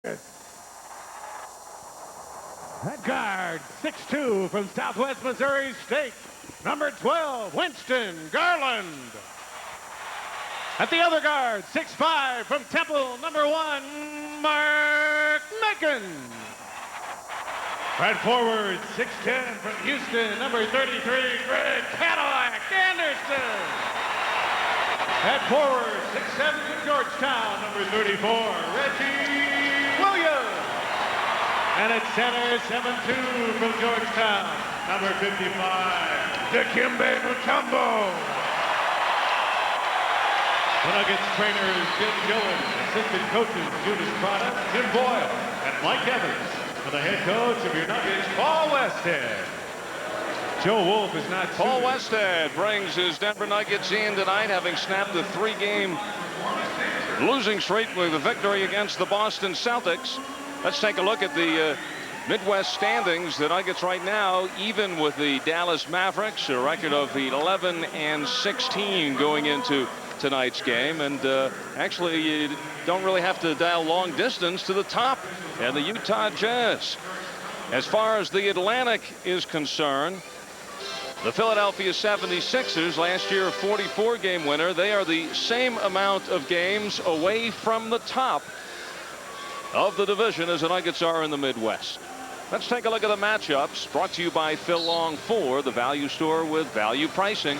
At guard, 6'2" from Southwest Missouri State, number 12, Winston Garland. At the other guard, 6'5" from Temple, number 1, Mark Macon. At forward, 6'10" from Houston, number 33, Greg Cadillac Anderson. At forward, 6'7" from Georgetown, number 34, Reggie Williams. And at center, 7'2" from Georgetown, number 55, Dikembe Mutombo. The Nuggets trainers Jim Gillen, assistant coaches Judas Prada, Tim Boyle, and Mike Evans. And the head coach of your Nuggets, Paul Westhead. Joe Wolf is not. Paul Westhead brings his Denver Nuggets in tonight, having snapped the 3-game losing streak with a victory against the Boston Celtics. Let's take a look at the Midwest standings. The Nuggets right now, even with the Dallas Mavericks, a record of 11-16 going into tonight's game. And actually, you don't really have to dial long distance to the top, and the Utah Jazz. As far as the Atlantic is concerned, the Philadelphia 76ers, last year a 44-game winner, they are the same amount of games away from the top of the division as the Nuggets are in the Midwest. Let's take a look at the matchups, brought to you by Phil Long Ford, the value store with value pricing.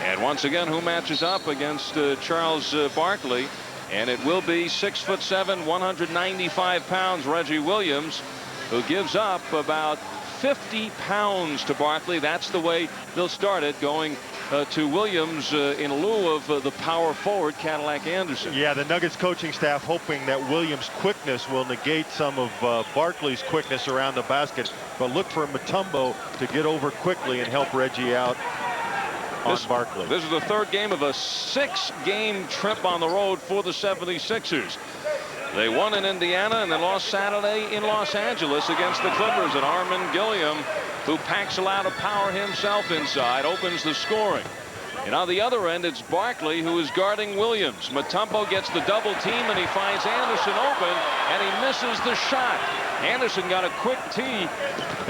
And once again, who matches up against Charles Barkley? And it will be 6'7", 195 pounds, Reggie Williams, who gives up about 50 pounds to Barkley. That's the way they'll start it, going to Williams in lieu of the power forward Cadillac Anderson. Yeah, the Nuggets coaching staff hoping that Williams' quickness will negate some of Barkley's quickness around the basket, but look for Mutombo to get over quickly and help Reggie out on Barkley. This is the third game of a 6-game trip on the road for the 76ers. They won in Indiana and then lost Saturday in Los Angeles against the Clippers, and Armin Gilliam, who packs a lot of power himself inside, opens the scoring. And on the other end, it's Barkley who is guarding Williams. Mutombo gets the double team, and he finds Anderson open, and he misses the shot. Anderson got a quick tee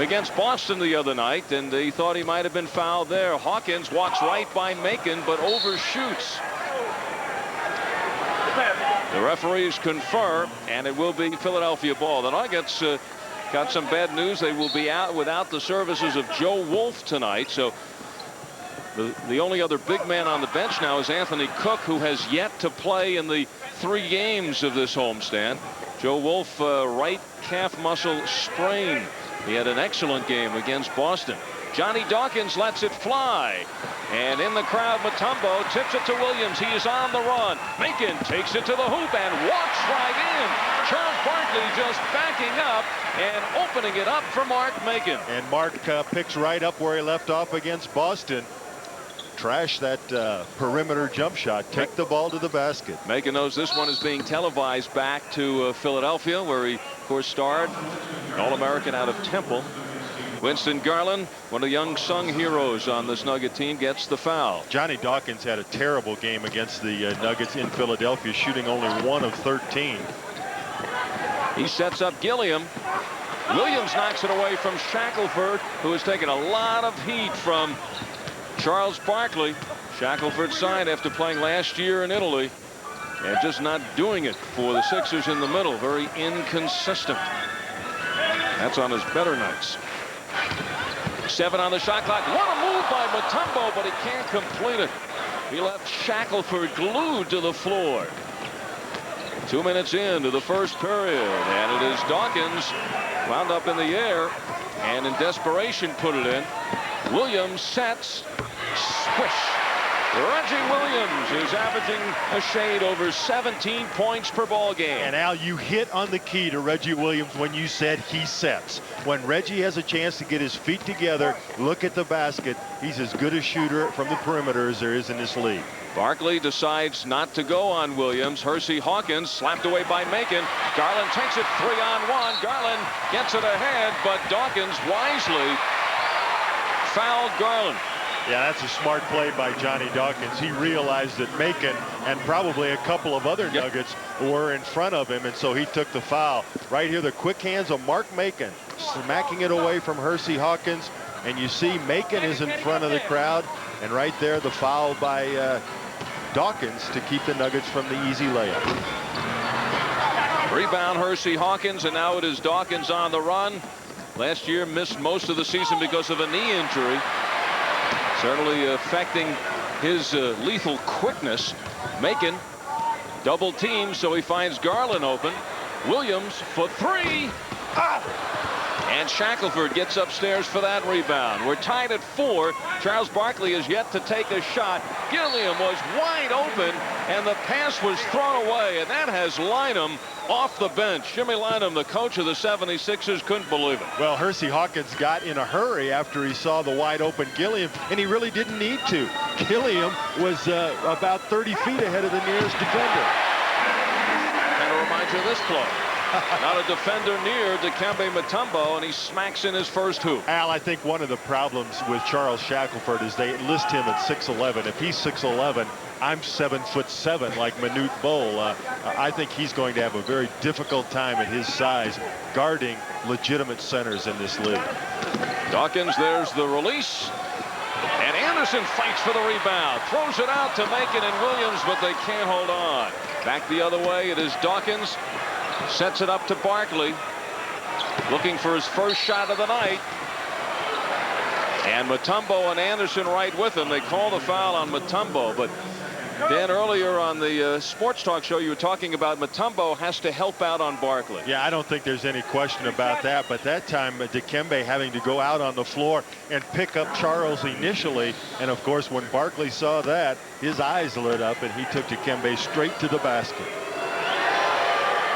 against Boston the other night, and he thought he might have been fouled there. Hawkins walks right by Macon, but overshoots. The referees confer, and it will be Philadelphia ball. The Nuggets got some bad news. They will be out without the services of Joe Wolf tonight. So the only other big man on the bench now is Anthony Cook, who has yet to play in the 3 games of this homestand. Joe Wolf, right calf muscle sprain. He had an excellent game against Boston. Johnny Dawkins lets it fly. And in the crowd, Mutombo tips it to Williams. He is on the run. Macon takes it to the hoop and walks right in. Charles Barkley just backing up and opening it up for Mark Macon. And Mark picks right up where he left off against Boston. Trash that perimeter jump shot. Take the ball to the basket. Macon knows this one is being televised back to Philadelphia, where he, of course, starred. An All-American out of Temple. Winston Garland, one of the young sung heroes on this Nugget team, gets the foul. Johnny Dawkins had a terrible game against the Nuggets in Philadelphia, shooting only 1 of 13. He sets up Gilliam. Williams knocks it away from Shackelford, who has taken a lot of heat from Charles Barkley. Shackelford signed after playing last year in Italy, and just not doing it for the Sixers in the middle. Very inconsistent. That's on his better nights. 7 on the shot clock. What a move by Mutombo, but he can't complete it. He left Shackelford glued to the floor. 2 minutes into the first period, and it is Dawkins, wound up in the air, and in desperation put it in. Williams sets, swish. Reggie Williams is averaging a shade over 17 points per ball game. And Al, you hit on the key to Reggie Williams when you said he sets. When Reggie has a chance to get his feet together, look at the basket, he's as good a shooter from the perimeter as there is in this league. Barkley decides not to go on Williams. Hersey Hawkins slapped away by Macon. Garland takes it 3-on-1. Garland gets it ahead, but Dawkins wisely fouled Garland. Yeah, that's a smart play by Johnny Dawkins. He realized that Macon and probably a couple of other Nuggets were in front of him, and so he took the foul. Right here, the quick hands of Mark Macon, smacking it away from Hersey Hawkins. And you see Macon is in front of the crowd, and right there the foul by Dawkins to keep the Nuggets from the easy layup. Rebound Hersey Hawkins, and now it is Dawkins on the run. Last year missed most of the season because of a knee injury. Certainly affecting his lethal quickness. Macon double teamed, so he finds Garland open. Williams for three. And Shackelford gets upstairs for that rebound. We're tied at 4. Charles Barkley has yet to take a shot. Gilliam was wide open, and the pass was thrown away, and that has Lynham off the bench. Jimmy Lynham, the coach of the 76ers, couldn't believe it. Well, Hersey Hawkins got in a hurry after he saw the wide open Gilliam, and he really didn't need to. Gilliam was about 30 feet ahead of the nearest defender. Kind of reminds you of this play. Not a defender near Dikembe Mutombo, and he smacks in his first hoop. Al, I think one of the problems with Charles Shackelford is they list him at 6'11". If he's 6'11", I'm 7'7", like Manute Bol. I think he's going to have a very difficult time at his size guarding legitimate centers in this league. Dawkins, there's the release. And Anderson fights for the rebound. Throws it out to Macon and Williams, but they can't hold on. Back the other way, it is Dawkins. Sets it up to Barkley, looking for his first shot of the night. And Mutombo and Anderson right with him. They call the foul on Mutombo, but Dan, earlier on the Sports Talk show, you were talking about Mutombo has to help out on Barkley. Yeah, I don't think there's any question about that, but that time Dikembe having to go out on the floor and pick up Charles initially, and of course when Barkley saw that, his eyes lit up and he took Dikembe straight to the basket.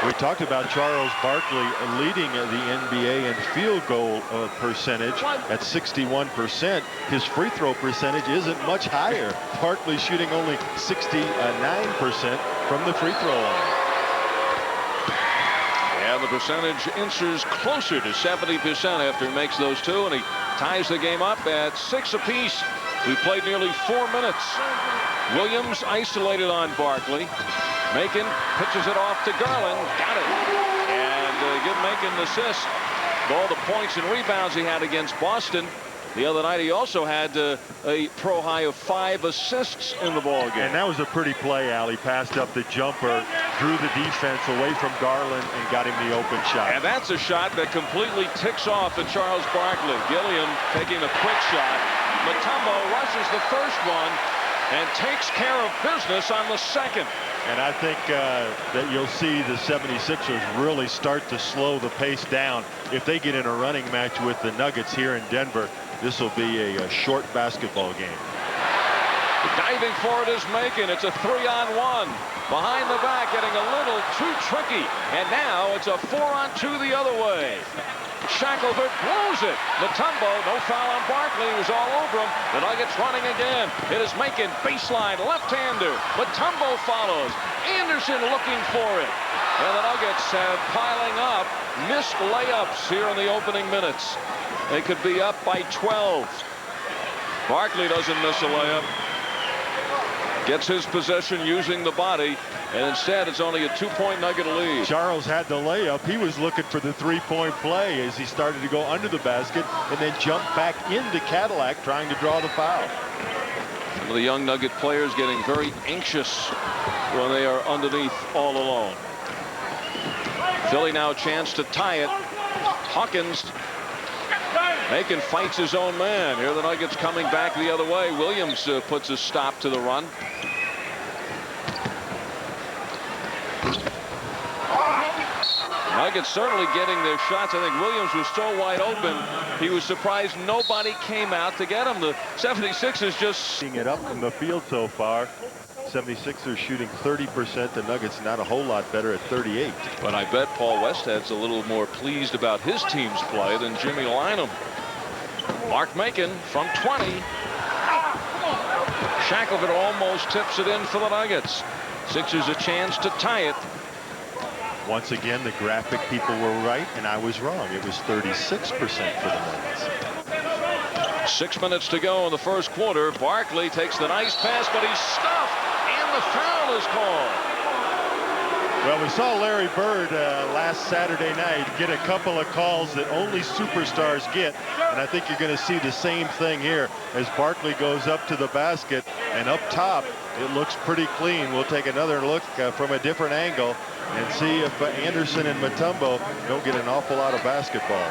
We talked about Charles Barkley leading the NBA in field goal percentage at 61%. His free throw percentage isn't much higher. Barkley shooting only 69% from the free throw line. Yeah, the percentage inches closer to 70% after he makes those two, and he ties the game up at 6 apiece. We played nearly 4 minutes. Williams isolated on Barkley. Macon pitches it off to Garland. Got it. And give Macon an assist. All the points and rebounds he had against Boston. The other night he also had a pro high of 5 assists in the ball game. And that was a pretty play, Al. He passed up the jumper, drew the defense away from Garland, and got him the open shot. And that's a shot that completely ticks off at Charles Barkley. Gilliam taking a quick shot. Mutombo rushes the first one and takes care of business on the second. And I think that you'll see the 76ers really start to slow the pace down. If they get in a running match with the Nuggets here in Denver, this will be a short basketball game. Diving for it is Macon. It's a 3-on-1. Behind the back, getting a little too tricky. And now it's a 4-on-2 the other way. Shackelford blows it. Mutombo, no foul on Barkley. He was all over him. The Nuggets running again. It is Macon, baseline, left-hander. Mutombo follows. Anderson looking for it. And the Nuggets have piling up missed layups here in the opening minutes. They could be up by 12. Barkley doesn't miss a layup. Gets his possession using the body, and instead it's only a 2-point Nugget lead. Charles had the layup. He was looking for the 3-point play as he started to go under the basket and then jumped back into Cadillac trying to draw the foul. Some of the young Nugget players getting very anxious when they are underneath all alone. Philly now a chance to tie it. Hawkins. Macon fights his own man. Here the Nuggets coming back the other way. Williams puts a stop to the run. Nuggets certainly getting their shots. I think Williams was so wide open, he was surprised nobody came out to get him. The 76ers just seeing it up from the field so far. 76ers shooting 30%. The Nuggets not a whole lot better at 38. But I bet Paul Westhead's a little more pleased about his team's play than Jimmy Lynham. Mark Macon from 20. Shackelford almost tips it in for the Nuggets. Sixers a chance to tie it. Once again, the graphic people were right, and I was wrong. It was 36% for the Nuggets. 6 minutes to go in the first quarter. Barkley takes the nice pass, but he's stuffed, and the foul is called. Well, we saw Larry Bird last Saturday night get a couple of calls that only superstars get, and I think you're going to see the same thing here as Barkley goes up to the basket, and up top it looks pretty clean. We'll take another look from a different angle and see if Anderson and Mutombo don't get an awful lot of basketball.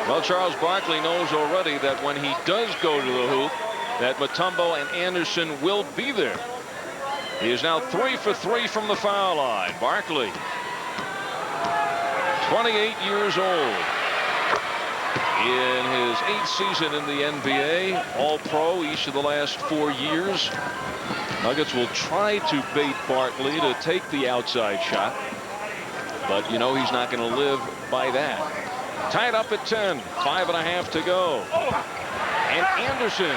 Well, Charles Barkley knows already that when he does go to the hoop, that Mutombo and Anderson will be there. He is now 3 for 3 from the foul line. Barkley, 28 years old. In his 8th season in the NBA, All-Pro each of the last 4 years. Nuggets will try to bait Barkley to take the outside shot, but you know he's not going to live by that. Tied up at 10, 5.5 to go. And Anderson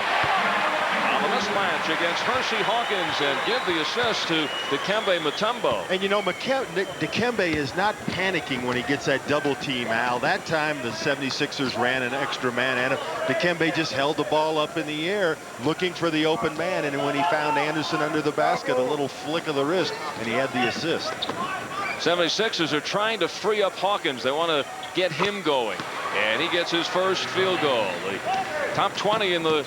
on the mismatch against Hersey Hawkins and give the assist to Dikembe Mutombo. And you know, Dikembe is not panicking when he gets that double team, Al. That time the 76ers ran an extra man at him. Dikembe just held the ball up in the air looking for the open man, and when he found Anderson under the basket, a little flick of the wrist, and he had the assist. 76ers are trying to free up Hawkins. They want to get him going, and he gets his first field goal. The top 20 in the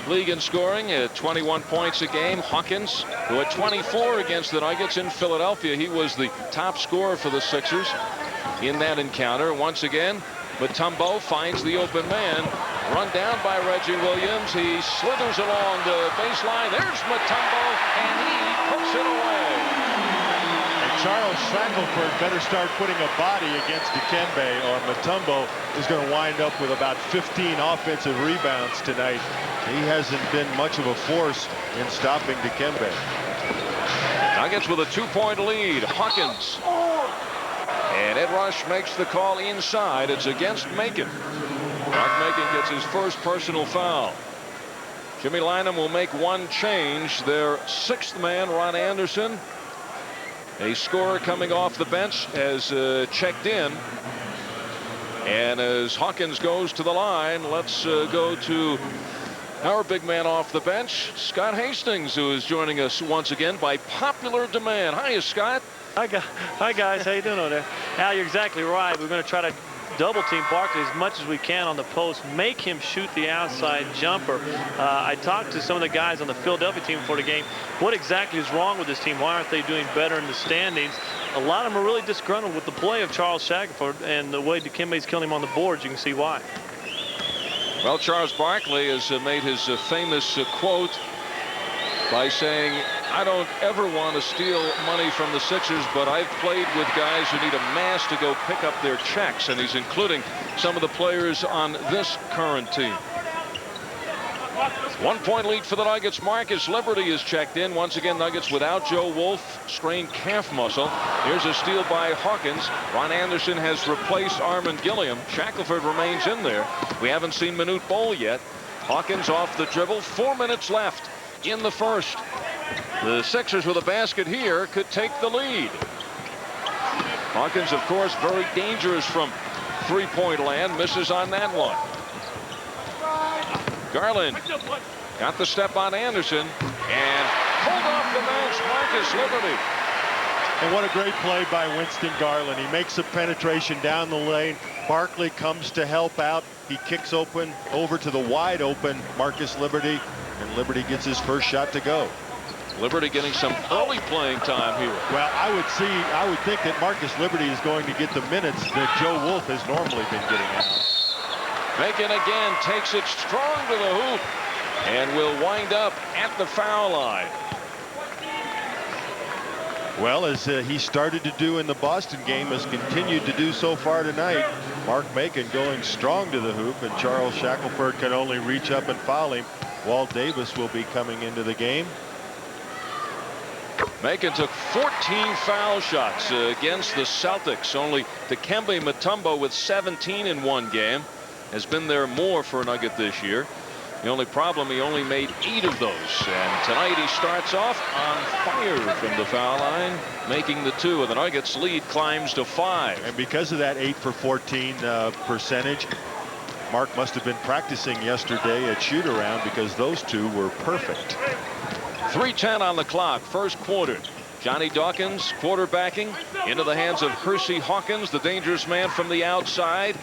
league in scoring at 21 points a game. Hawkins, who had 24 against the Nuggets in Philadelphia, he was the top scorer for the Sixers in that encounter. Once again, Mutombo finds the open man, run down by Reggie Williams. He slithers along the baseline. There's Mutombo, and he puts it away. Charles Shackelford better start putting a body against Dikembe, or Mutombo is going to wind up with about 15 offensive rebounds tonight. He hasn't been much of a force in stopping Dikembe. Nuggets with a 2-point lead. Hawkins. And Ed Rush makes the call inside. It's against Macon. Mark Macon gets his first personal foul. Jimmy Lynam will make one change. Their 6th man, Ron Anderson, a scorer coming off the bench, has checked in. And as Hawkins goes to the line, let's go to our big man off the bench, Scott Hastings, who is joining us once again by popular demand. Hiya, Scott. Hi, guys. How you doing over there? Al, you're exactly right. We're going to try to double team Barkley as much as we can on the post, make him shoot the outside jumper. I talked to some of the guys on the Philadelphia team before the game. What exactly is wrong with this team? Why aren't they doing better in the standings? A lot of them are really disgruntled with the play of Charles Shackelford and the way Dikembe's killing him on the boards. You can see why. Well, Charles Barkley has made his famous quote by saying, I don't ever want to steal money from the Sixers, but I've played with guys who need a mask to go pick up their checks, and he's including some of the players on this current team. 1-point lead for the Nuggets. Marcus Liberty is checked in. Once again, Nuggets without Joe Wolf, strained calf muscle. Here's a steal by Hawkins. Ron Anderson has replaced Armand Gilliam. Shackelford remains in there. We haven't seen Manute Bol yet. Hawkins off the dribble. 4 minutes left in the first. The Sixers with a basket here could take the lead. Hawkins, of course, very dangerous from three-point land. Misses on that one. Garland got the step on Anderson and pulled off the bench. Marcus Liberty. And what a great play by Winston Garland. He makes a penetration down the lane. Barkley comes to help out. He kicks open over to the wide open Marcus Liberty, and Liberty gets his first shot to go. Liberty getting some early playing time here. Well, I would think that Marcus Liberty is going to get the minutes that Joe Wolf has normally been getting out. Macon again takes it strong to the hoop and will wind up at the foul line. Well, as he started to do in the Boston game, has continued to do so far tonight. Mark Macon going strong to the hoop, and Charles Shackelford can only reach up and foul him. Walt Davis will be coming into the game. Macon took 14 foul shots against the Celtics. Only Dikembe Mutombo with 17 in one game has been there more for a Nugget this year. The only problem, he only made 8 of those. And tonight he starts off on fire from the foul line, making the 2. And the Nuggets lead climbs to 5. And because of that 8 for 14 percentage, Mark must have been practicing yesterday at shoot-around because those two were perfect. 3:10 on the clock, first quarter. Johnny Dawkins quarterbacking into the hands of Hersey Hawkins, the dangerous man from the outside.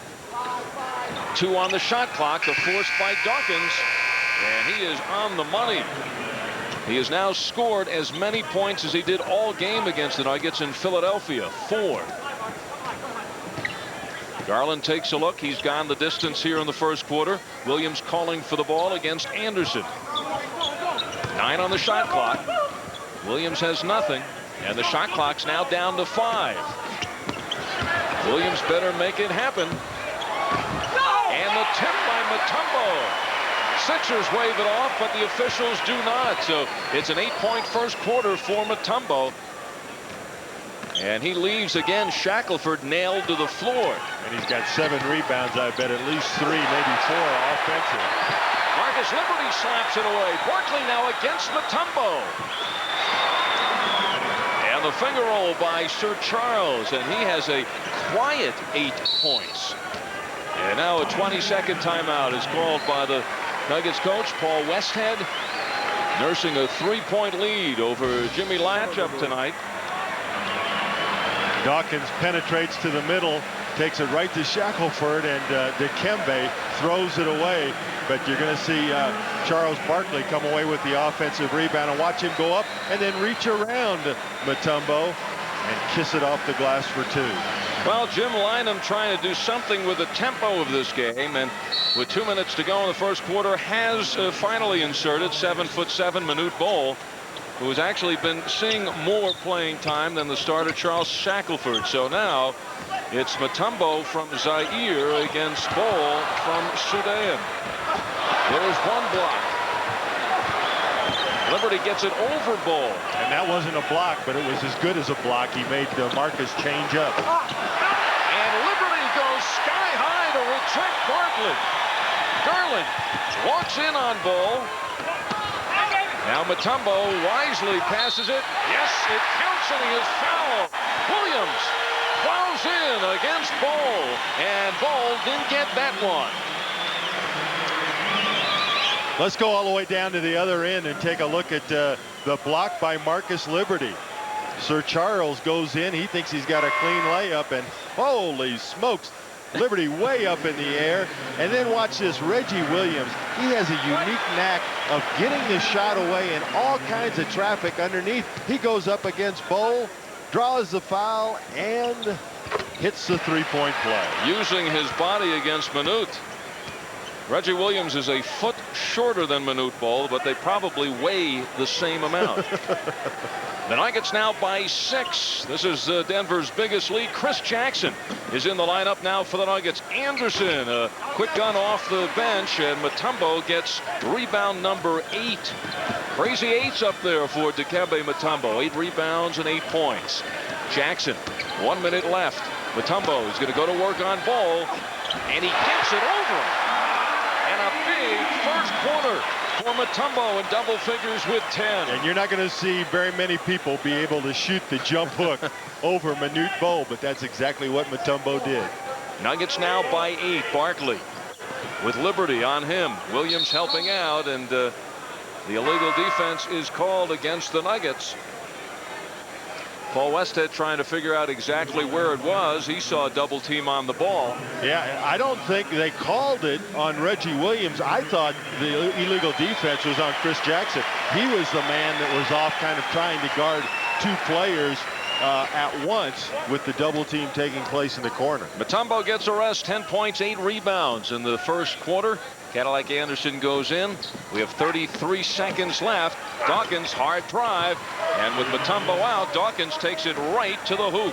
2 on the shot clock, the forced by Dawkins, and he is on the money. He has now scored as many points as he did all game against the Nuggets in Philadelphia, 4. Garland takes a look. He's gone the distance here in the first quarter. Williams calling for the ball against Anderson. 9 on the shot clock. Williams has nothing, and the shot clock's now down to 5. Williams better make it happen. And the tip by Mutombo. Sixers wave it off, but the officials do not. So it's an 8-point first quarter for Mutombo. And he leaves again. Shackelford nailed to the floor. And he's got 7 rebounds. I bet at least 3, maybe 4 offensive. Marcus Liberty slaps it away. Barkley now against Mutombo. And the finger roll by Sir Charles, and he has a quiet 8 points. And now a 20-second timeout is called by the Nuggets coach, Paul Westhead, nursing a 3-point lead over Jimmy Latchup tonight. Dawkins penetrates to the middle, takes it right to Shackelford, and Dikembe throws it away. But you're going to see Charles Barkley come away with the offensive rebound, and watch him go up and then reach around Mutombo and kiss it off the glass for 2. Well, Jim Lynam trying to do something with the tempo of this game, and with 2 minutes to go in the first quarter has finally inserted 7'7" Manute Bol, who has actually been seeing more playing time than the starter Charles Shackelford. So now it's Mutombo from Zaire against Bol from Sudan. There's one block. Liberty gets it over Bol. And that wasn't a block, but it was as good as a block. He made Marcus change up. And Liberty goes sky high to reject Barkley. Garland walks in on Bol. Now Mutombo wisely passes it. Yes, it counts, and he is fouled. Williams plows in against Bol, and Bol didn't get that one. Let's go all the way down to the other end and take a look at the block by Marcus Liberty. Sir Charles goes in. He thinks he's got a clean layup, and holy smokes, Liberty way up in the air. And then watch this, Reggie Williams. He has a unique knack of getting the shot away in all kinds of traffic underneath. He goes up against Bol, draws the foul, and hits the 3-point play. Using his body against Manute. Reggie Williams is a foot shorter than Manute Bol, but they probably weigh the same amount. The Nuggets now by 6. This is Denver's biggest lead. Chris Jackson is in the lineup now for the Nuggets. Anderson, a quick gun off the bench, and Mutombo gets rebound number 8. Crazy 8s up there for Dikembe Mutombo. 8 rebounds and 8 points. Jackson, 1 minute left. Mutombo is going to go to work on Bol, and he gets it over him. And a big first quarter for Mutombo in double figures with 10. And you're not going to see very many people be able to shoot the jump hook over Manute Bol, but that's exactly what Mutombo did. Nuggets now by 8. Barkley with Liberty on him. Williams helping out, and the illegal defense is called against the Nuggets. Paul Westhead trying to figure out exactly where it was. He saw a double team on the ball. Yeah, I don't think they called it on Reggie Williams. I thought the illegal defense was on Chris Jackson. He was the man that was off, kind of trying to guard 2 players at once with the double team taking place in the corner. Mutombo gets a rest, 10 points, 8 rebounds in the first quarter. Cadillac Anderson goes in. We have 33 seconds left. Dawkins, hard drive. And with Mutombo out, Dawkins takes it right to the hoop.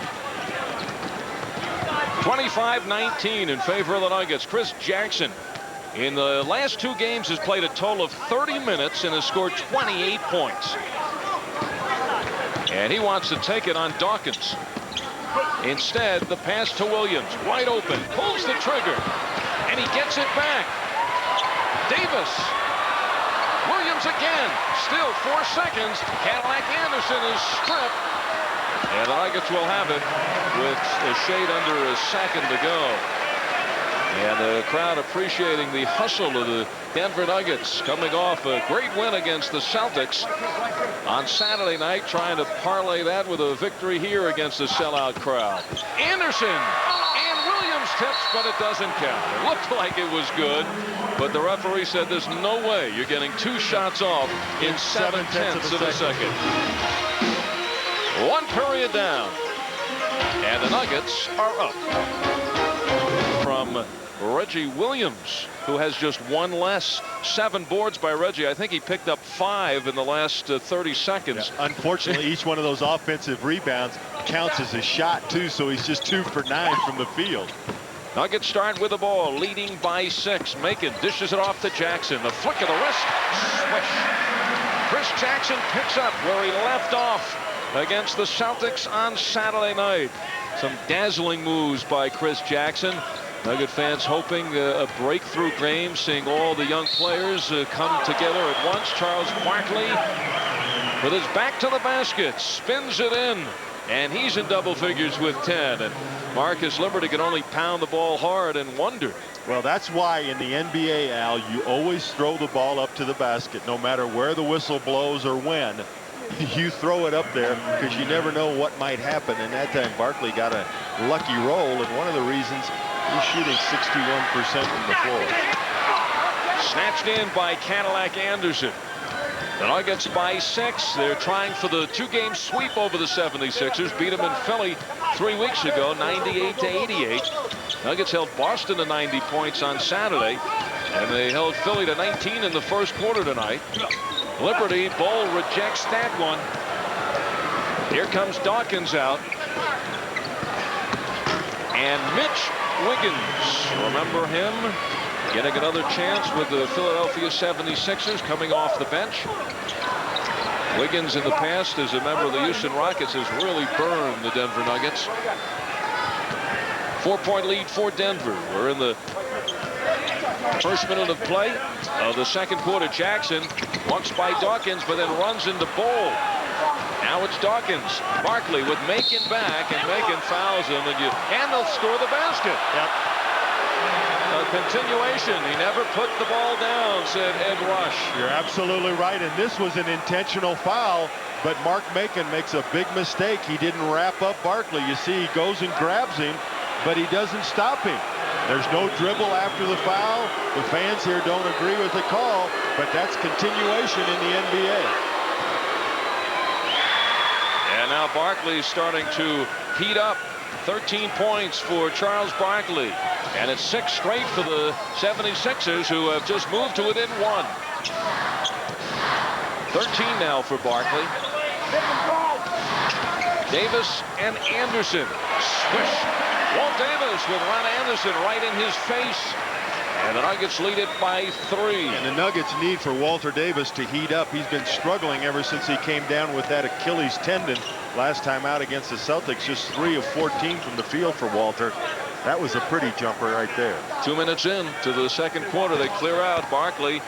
25-19 in favor of the Nuggets. Chris Jackson, in the last 2 games, has played a total of 30 minutes and has scored 28 points. And he wants to take it on Dawkins. Instead, the pass to Williams, wide open, pulls the trigger, and he gets it back. Davis. Williams again. Still 4 seconds. Cadillac Anderson is stripped. And the Nuggets will have it with a shade under a second to go. And the crowd appreciating the hustle of the Denver Nuggets coming off a great win against the Celtics on Saturday night, trying to parlay that with a victory here against a sellout crowd. Anderson and Williams tips, but it doesn't count. It looked like it was good, but the referee said there's no way you're getting 2 shots off in 7/10 of a second. 1 period down, and the Nuggets are up. From Reggie Williams, who has just 1 less. 7 boards by Reggie. I think he picked up 5 in the last 30 seconds. Yeah, unfortunately, each one of those offensive rebounds counts as a shot, too, so he's just 2 for 9 from the field. Nuggets start with the ball, leading by 6. Macon dishes it off to Jackson. The flick of the wrist. Swish. Chris Jackson picks up where he left off against the Celtics on Saturday night. Some dazzling moves by Chris Jackson. Nugget fans hoping a breakthrough game, seeing all the young players come together at once. Charles Barkley, with his back to the basket, spins it in, and he's in double figures with 10. And Marcus Liberty can only pound the ball hard and wonder. Well, that's why in the NBA, Al, you always throw the ball up to the basket, no matter where the whistle blows or when. You throw it up there because you never know what might happen. And that time Barkley got a lucky roll, and one of the reasons he's shooting 61% from the floor. Snatched in by Cadillac Anderson. The Nuggets by 6. They're trying for the 2-game sweep over the 76ers. Beat them in Philly 3 weeks ago, 98-88. Nuggets held Boston to 90 points on Saturday, and they held Philly to 19 in the first quarter tonight. Liberty, Ball rejects that one. Here comes Dawkins out. And Mitch Wiggins, remember him? Getting another chance with the Philadelphia 76ers coming off the bench. Wiggins in the past as a member of the Houston Rockets has really burned the Denver Nuggets. 4-point lead for Denver. We're in the first minute of play of the second quarter. Jackson walks by Dawkins, but then runs into Ball. Now it's Dawkins. Barkley with Macon back, and Macon fouls him, and they'll score the basket. Yep. A continuation. He never put the ball down, said Ed Rush. You're absolutely right, and this was an intentional foul, but Mark Macon makes a big mistake. He didn't wrap up Barkley. You see, he goes and grabs him, but he doesn't stop him. There's no dribble after the foul. The fans here don't agree with the call, but that's continuation in the NBA. And now Barkley's starting to heat up. 13 points for Charles Barkley. And it's 6 straight for the 76ers, who have just moved to within 1. 13 now for Barkley. Davis and Anderson. Swish. Walt Davis with Ron Anderson right in his face. And the Nuggets lead it by 3. And the Nuggets need for Walter Davis to heat up. He's been struggling ever since he came down with that Achilles tendon last time out against the Celtics. Just 3 of 14 from the field for Walter. That was a pretty jumper right there. 2 minutes in to the second quarter. They clear out. Barkley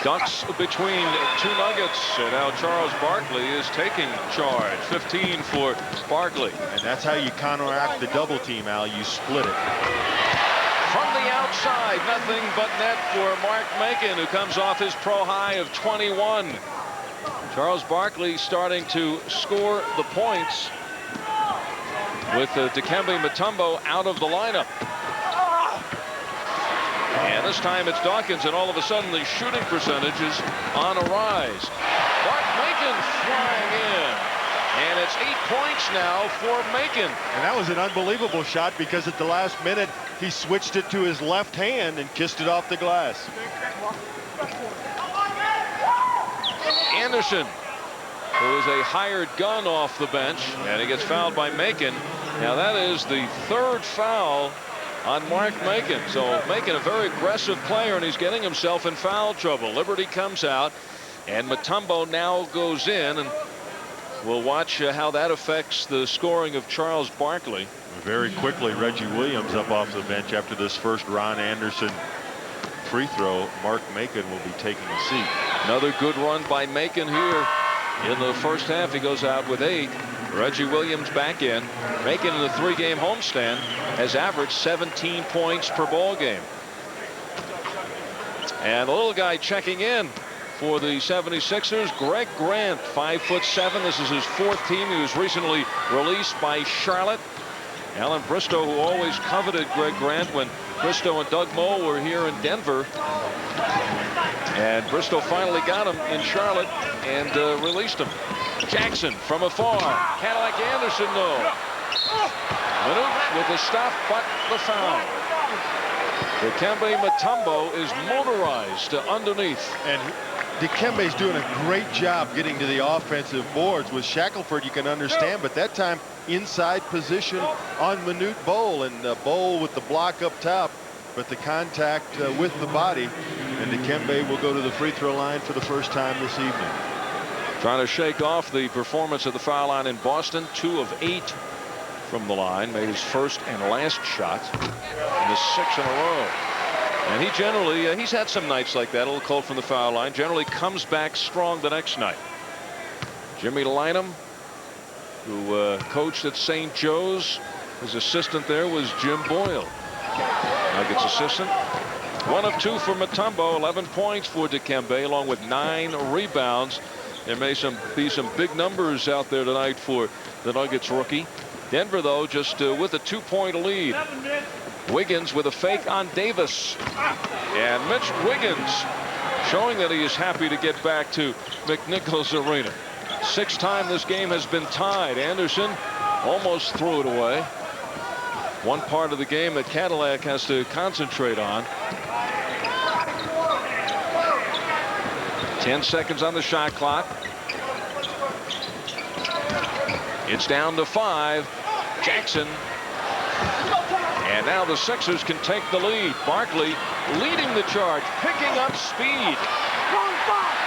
ducks between 2 Nuggets, and now Charles Barkley is taking charge. 15 for Barkley. And that's how you counteract the double team, Al. You split it. From the outside, nothing but net for Mark Macon, who comes off his pro high of 21. Charles Barkley starting to score the points with Dikembe Mutombo out of the lineup. And this time it's Dawkins, and all of a sudden the shooting percentage is on a rise. Mark Macon flying in. And it's 8 points now for Macon. And that was an unbelievable shot, because at the last minute he switched it to his left hand and kissed it off the glass. Anderson, who is a hired gun off the bench, and he gets fouled by Macon. Now that is the 3rd foul on Mark Macon. So Macon, a very aggressive player, and he's getting himself in foul trouble. Liberty comes out, and Mutombo now goes in, and we'll watch how that affects the scoring of Charles Barkley. Very quickly, Reggie Williams up off the bench after this first Ron Anderson free throw. Mark Macon will be taking a seat. Another good run by Macon here in the first half. He goes out with 8. Reggie Williams back in, making it a 3-game homestand, has averaged 17 points per ball game. And the little guy checking in for the 76ers, Greg Grant, 5'7". This is his 4th team. He was recently released by Charlotte. Alan Bristow, who always coveted Greg Grant when Bristow and Doug Moe were here in Denver. And Bristow finally got him in Charlotte and released him. Jackson from afar. Cadillac Anderson, no. Manute with the stop, but the foul. Dikembe Mutombo is motorized to underneath. And Dikembe's doing a great job getting to the offensive boards. With Shackelford, you can understand, but that time inside position on Manute Bol, and Bol with the block up top, but the contact with the body. And Dikembe will go to the free throw line for the first time this evening. Trying to shake off the performance at the foul line in Boston. 2 of 8 from the line. Made his first and last shot in the 6 in a row. And he generally, he's had some nights like that, a little cold from the foul line. Generally comes back strong the next night. Jimmy Lynam, who coached at St. Joe's. His assistant there was Jim Boyle, Nuggets assistant. 1 of 2 for Mutombo, 11 points for Dikembe, along with 9 rebounds. There may be some big numbers out there tonight for the Nuggets rookie. Denver, though, just with a 2-point lead. Wiggins with a fake on Davis. And Mitch Wiggins showing that he is happy to get back to McNichols Arena. 6th time this game has been tied. Anderson almost threw it away. One part of the game that Cadillac has to concentrate on. 10 seconds on the shot clock. It's down to 5. Jackson. And now the Sixers can take the lead. Barkley leading the charge, picking up speed.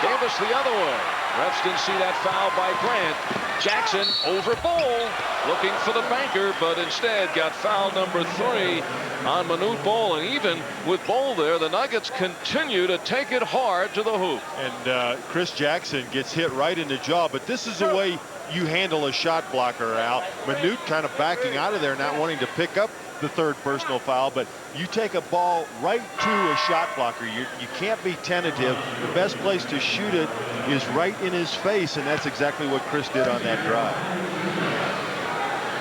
Davis the other way. Refs didn't see that foul by Grant. Jackson over Bol, looking for the banker, but instead got foul number 3 on Manute Bol. And even with Bol there, the Nuggets continue to take it hard to the hoop. And Chris Jackson gets hit right in the jaw, but this is the way you handle a shot blocker, Al. Manute kind of backing out of there, not wanting to pick up the 3rd personal foul, but you take a ball right to a shot blocker. You can't be tentative. The best place to shoot it is right in his face, and that's exactly what Chris did on that drive.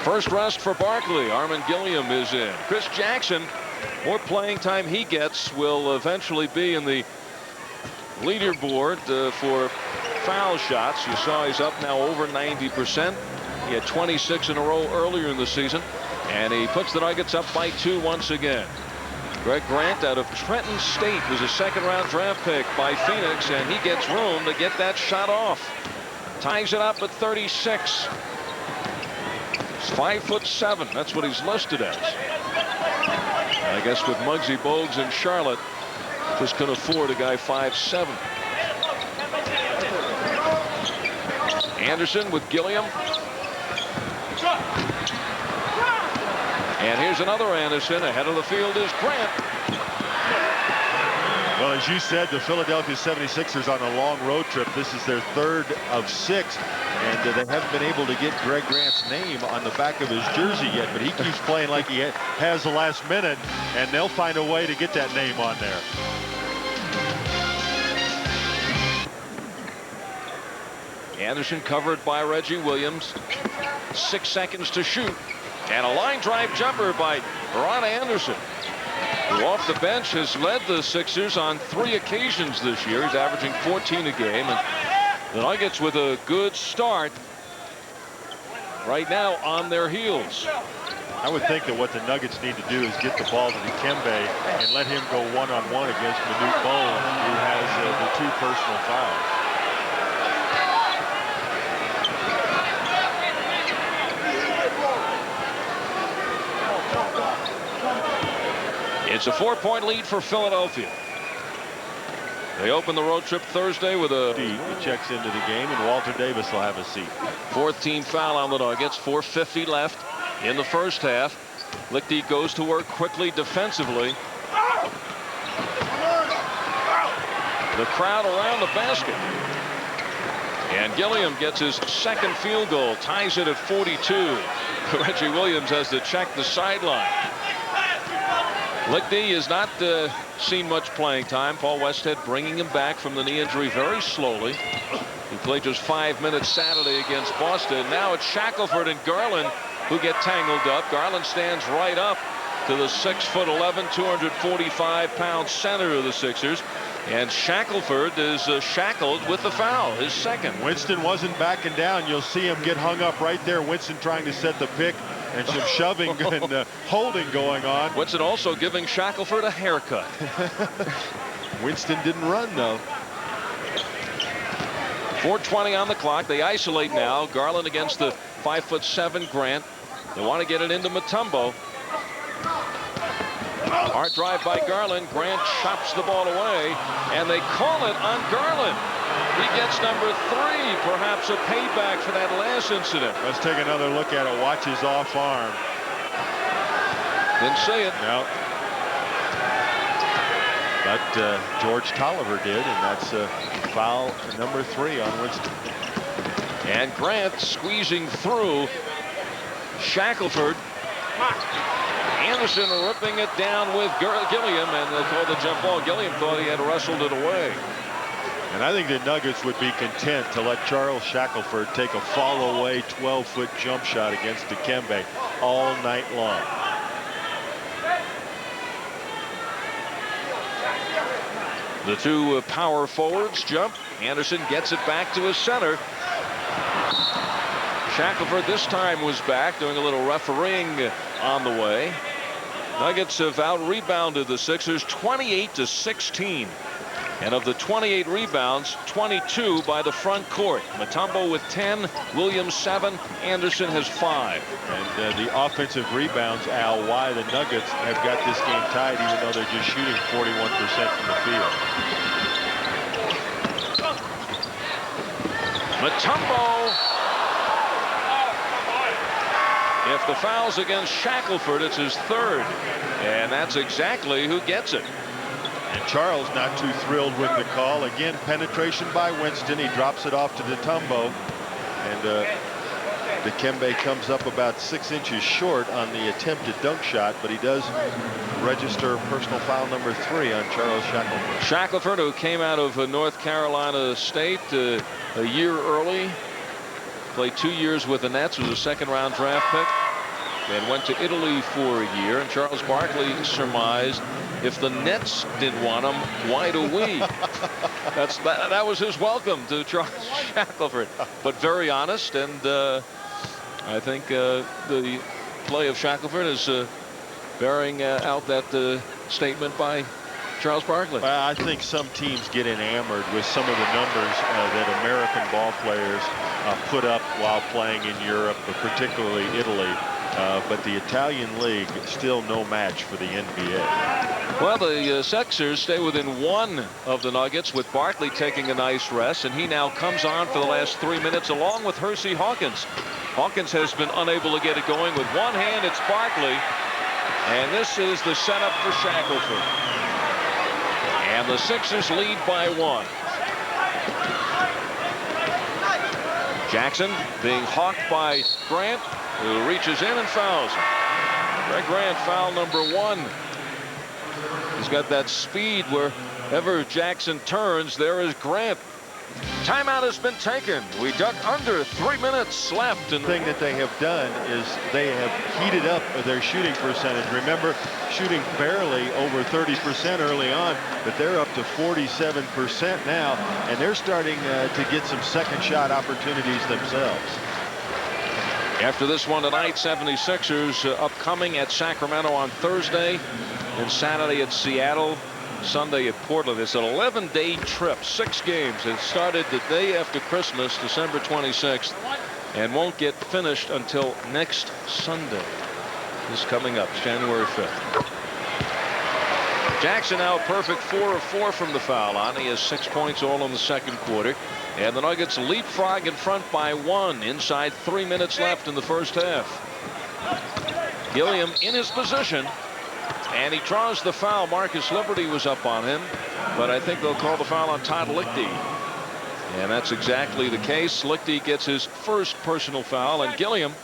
First rest for Barkley. Armin Gilliam is in. Chris Jackson, more playing time he gets, will eventually be in the leaderboard for foul shots. You saw he's up now over 90%. He had 26 in a row earlier in the season. And he puts the Nuggets up by 2 once again. Greg Grant out of Trenton State was a 2nd-round draft pick by Phoenix, and he gets room to get that shot off. Ties it up at 36. He's 5'7". That's what he's listed as. I guess with Muggsy Bogues in Charlotte, just couldn't afford a guy 5'7". Anderson with Gilliam. And here's another Anderson. Ahead of the field is Grant. Well, as you said, the Philadelphia 76ers on a long road trip. This is their 3rd of 6. And they haven't been able to get Greg Grant's name on the back of his jersey yet. But he keeps playing like he has the last minute. And they'll find a way to get that name on there. Anderson covered by Reggie Williams. 6 seconds to shoot. And a line drive jumper by Ron Anderson, who off the bench has led the Sixers on 3 occasions this year. He's averaging 14 a game. And the Nuggets with a good start right now on their heels. I would think that what the Nuggets need to do is get the ball to Dikembe and let him go one-on-one against Manute Bol, who has the 2 personal fouls. It's a 4-point lead for Philadelphia. They open the road trip Thursday with a... He checks into the game, and Walter Davis will have a seat. 4th team foul on the Nuggets. 4:50 left in the first half. Lichty goes to work quickly defensively. The crowd around the basket. And Gilliam gets his second field goal, ties it at 42. Reggie Williams has to check the sideline. Lichty has not seen much playing time. Paul Westhead bringing him back from the knee injury very slowly. He played just 5 minutes Saturday against Boston. Now it's Shackelford and Garland who get tangled up. Garland stands right up to the 6'11", 245-pound center of the Sixers. And Shackelford is shackled with the foul, his second. Winston wasn't backing down. You'll see him get hung up right there. Winston trying to set the pick, and some shoving and holding going on. Winston also giving Shackelford a haircut. Winston didn't run, though. 4:20 on the clock. They isolate now. Garland against the 5'7" Grant. They want to get it into Mutombo. Hard drive by Garland. Grant chops the ball away, and they call it on Garland. He gets number 3, perhaps a payback for that last incident. Let's take another look at it. Watch his off arm. Didn't see it. No. But George Tolliver did, and that's foul number 3 on Winston. And Grant squeezing through Shackelford. Anderson ripping it down with Gilliam, and they'll call the jump ball. Gilliam thought he had wrestled it away. And I think the Nuggets would be content to let Charles Shackelford take a fall-away 12-foot jump shot against Dikembe all night long. The two power forwards jump. Anderson gets it back to his center. Shackelford this time was back, doing a little refereeing on the way. Nuggets have out-rebounded the Sixers 28-16. And of the 28 rebounds, 22 by the front court. Mutombo with 10, Williams 7, Anderson has 5. And the offensive rebounds, Al, why the Nuggets have got this game tied, even though they're just shooting 41% from the field. Mutombo. If the foul's against Shackelford, it's his 3rd. And that's exactly who gets it. And Charles not too thrilled with the call. Again, penetration by Winston. He drops it off to Mutombo. And Dikembe comes up about 6 inches short on the attempted dunk shot, but he does register personal foul number 3 on Charles Shackelford. Shackelford, who came out of North Carolina State a year early, played 2 years with the Nets, was a second-round draft pick, and went to Italy for a year. And Charles Barkley surmised, if the Nets didn't want him, why do we? That was his welcome to Charles Shackelford. But very honest, and I think the play of Shackelford is bearing out that statement by Charles Barkley. I think some teams get enamored with some of the numbers that American ball players put up while playing in Europe, particularly Italy. But the Italian league still no match for the NBA. Well, the Sixers stay within 1 of the Nuggets, with Barkley taking a nice rest, and he now comes on for the last 3 minutes along with Hersey Hawkins. Hawkins has been unable to get it going. With one hand, it's Barkley, and this is the setup for Shackelford. And the Sixers lead by 1. Jackson being hawked by Grant, who reaches in and fouls him. Greg Grant, foul number 1. He's got that speed wherever Jackson turns, there is Grant. Timeout has been taken. We duck under 3 minutes left. And the thing that they have done is they have heated up their shooting percentage. Remember, shooting barely over 30% early on, but they're up to 47% now, and they're starting to get some second shot opportunities themselves. After this one tonight, 76ers upcoming at Sacramento on Thursday, and Saturday at Seattle, Sunday at Portland. It's an 11-day trip, 6 games. It started the day after Christmas, December 26th, and won't get finished until next Sunday. This coming up, January 5th. Jackson now a perfect 4 of 4 from the foul line. He has 6 points all in the second quarter. And the Nuggets leapfrog in front by 1 inside 3 minutes left in the first half. Gilliam in his position, and he draws the foul. Marcus Liberty was up on him, but I think they'll call the foul on Todd Lichty. And that's exactly the case. Lichty gets his first personal foul, and Gilliam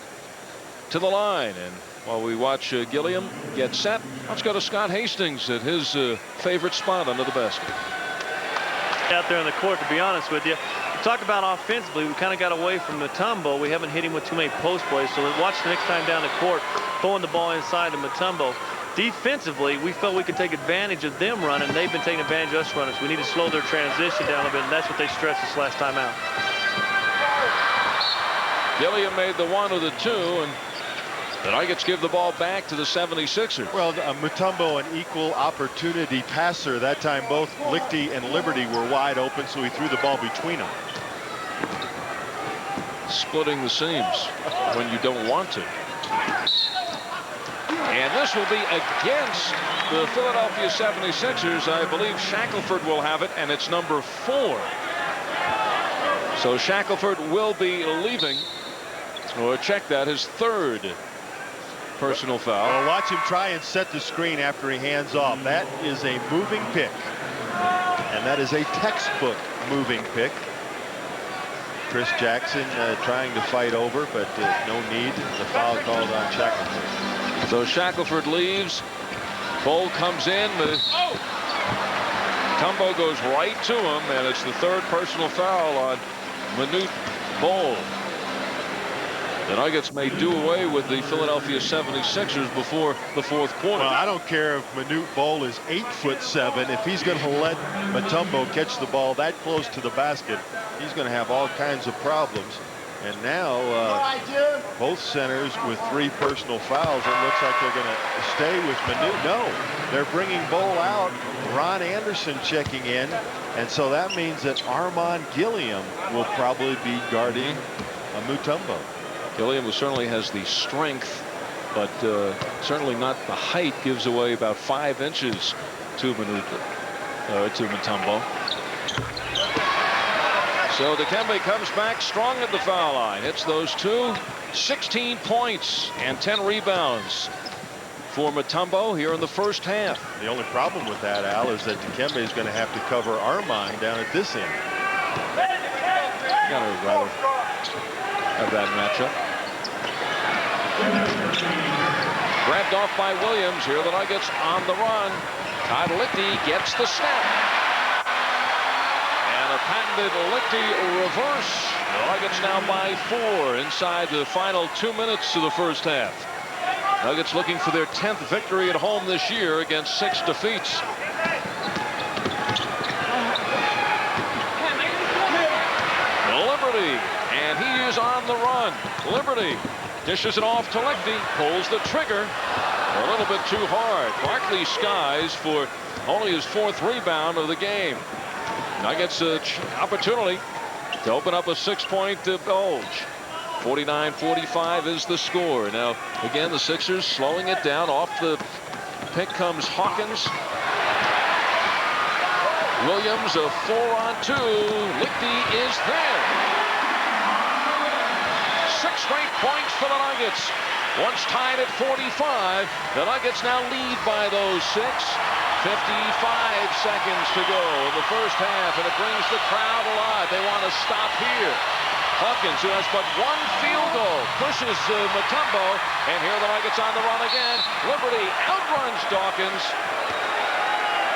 to the line. And while we watch Gilliam get set, let's go to Scott Hastings at his favorite spot under the basket. Out there on the court, to be honest with you. Talk about offensively, we kind of got away from Mutombo. We haven't hit him with too many post plays, so watch the next time down the court, throwing the ball inside to Mutombo. Defensively, we felt we could take advantage of them running. They've been taking advantage of us running. So we need to slow their transition down a bit, and that's what they stressed this last time out. Gilliam made the one or the two, and the Nuggets give the ball back to the 76ers. Well, Mutombo, an equal opportunity passer. That time both Lichty and Liberty were wide open, so he threw the ball between them. Splitting the seams when you don't want to. And this will be against the Philadelphia 76ers. I believe Shackelford will have it, and it's number 4. So Shackelford will be leaving. Or check that, his third personal foul. Well, watch him try and set the screen after he hands off. That is a moving pick. And that is a textbook moving pick. Chris Jackson trying to fight over, but no need. The foul called on Shackelford. So Shackelford leaves. Bol comes in. Mutombo goes right to him, and it's the third personal foul on Manute Bol. The Nuggets may do away with the Philadelphia 76ers before the fourth quarter. Well, I don't care if Manute Bol is 8'7". If he's going to let Mutombo catch the ball that close to the basket, he's going to have all kinds of problems. And now both centers with 3 personal fouls. It looks like they're going to stay with Manute. No, they're bringing Bol out. Ron Anderson checking in. And so that means that Armand Gilliam will probably be guarding Mutombo. Gilliam certainly has the strength, but certainly not the height. Gives away about 5 inches to Mutombo. So Dikembe comes back strong at the foul line. Hits those 2. 16 points and 10 rebounds for Mutombo here in the first half. The only problem with that, Al, is that Dikembe is going to have to cover Armand down at this end. Gotta rather have that matchup. Grabbed off by Williams. Here the Nuggets on the run. Todd Lichty gets the snap. And a patented Lichty reverse. The Nuggets now by 4 inside the final 2 minutes of the first half. Nuggets looking for their 10th victory at home this year against 6 defeats. Liberty, and he is on the run. Liberty dishes it off to Lichty, pulls the trigger a little bit too hard. Barkley skies for only his 4th rebound of the game. Nuggets an opportunity to open up a 6-point bulge. 49-45 is the score. Now again, the Sixers slowing it down. Off the pick comes Hawkins. Williams, a 4-on-2. Lichty is there. 6 straight points for the Nuggets. Once tied at 45, the Nuggets now lead by those 6. 55 seconds to go in the first half, and it brings the crowd alive. They want to stop here. Hawkins, who has but 1 field goal, pushes Mutombo, and here the Nuggets on the run again. Liberty outruns Dawkins.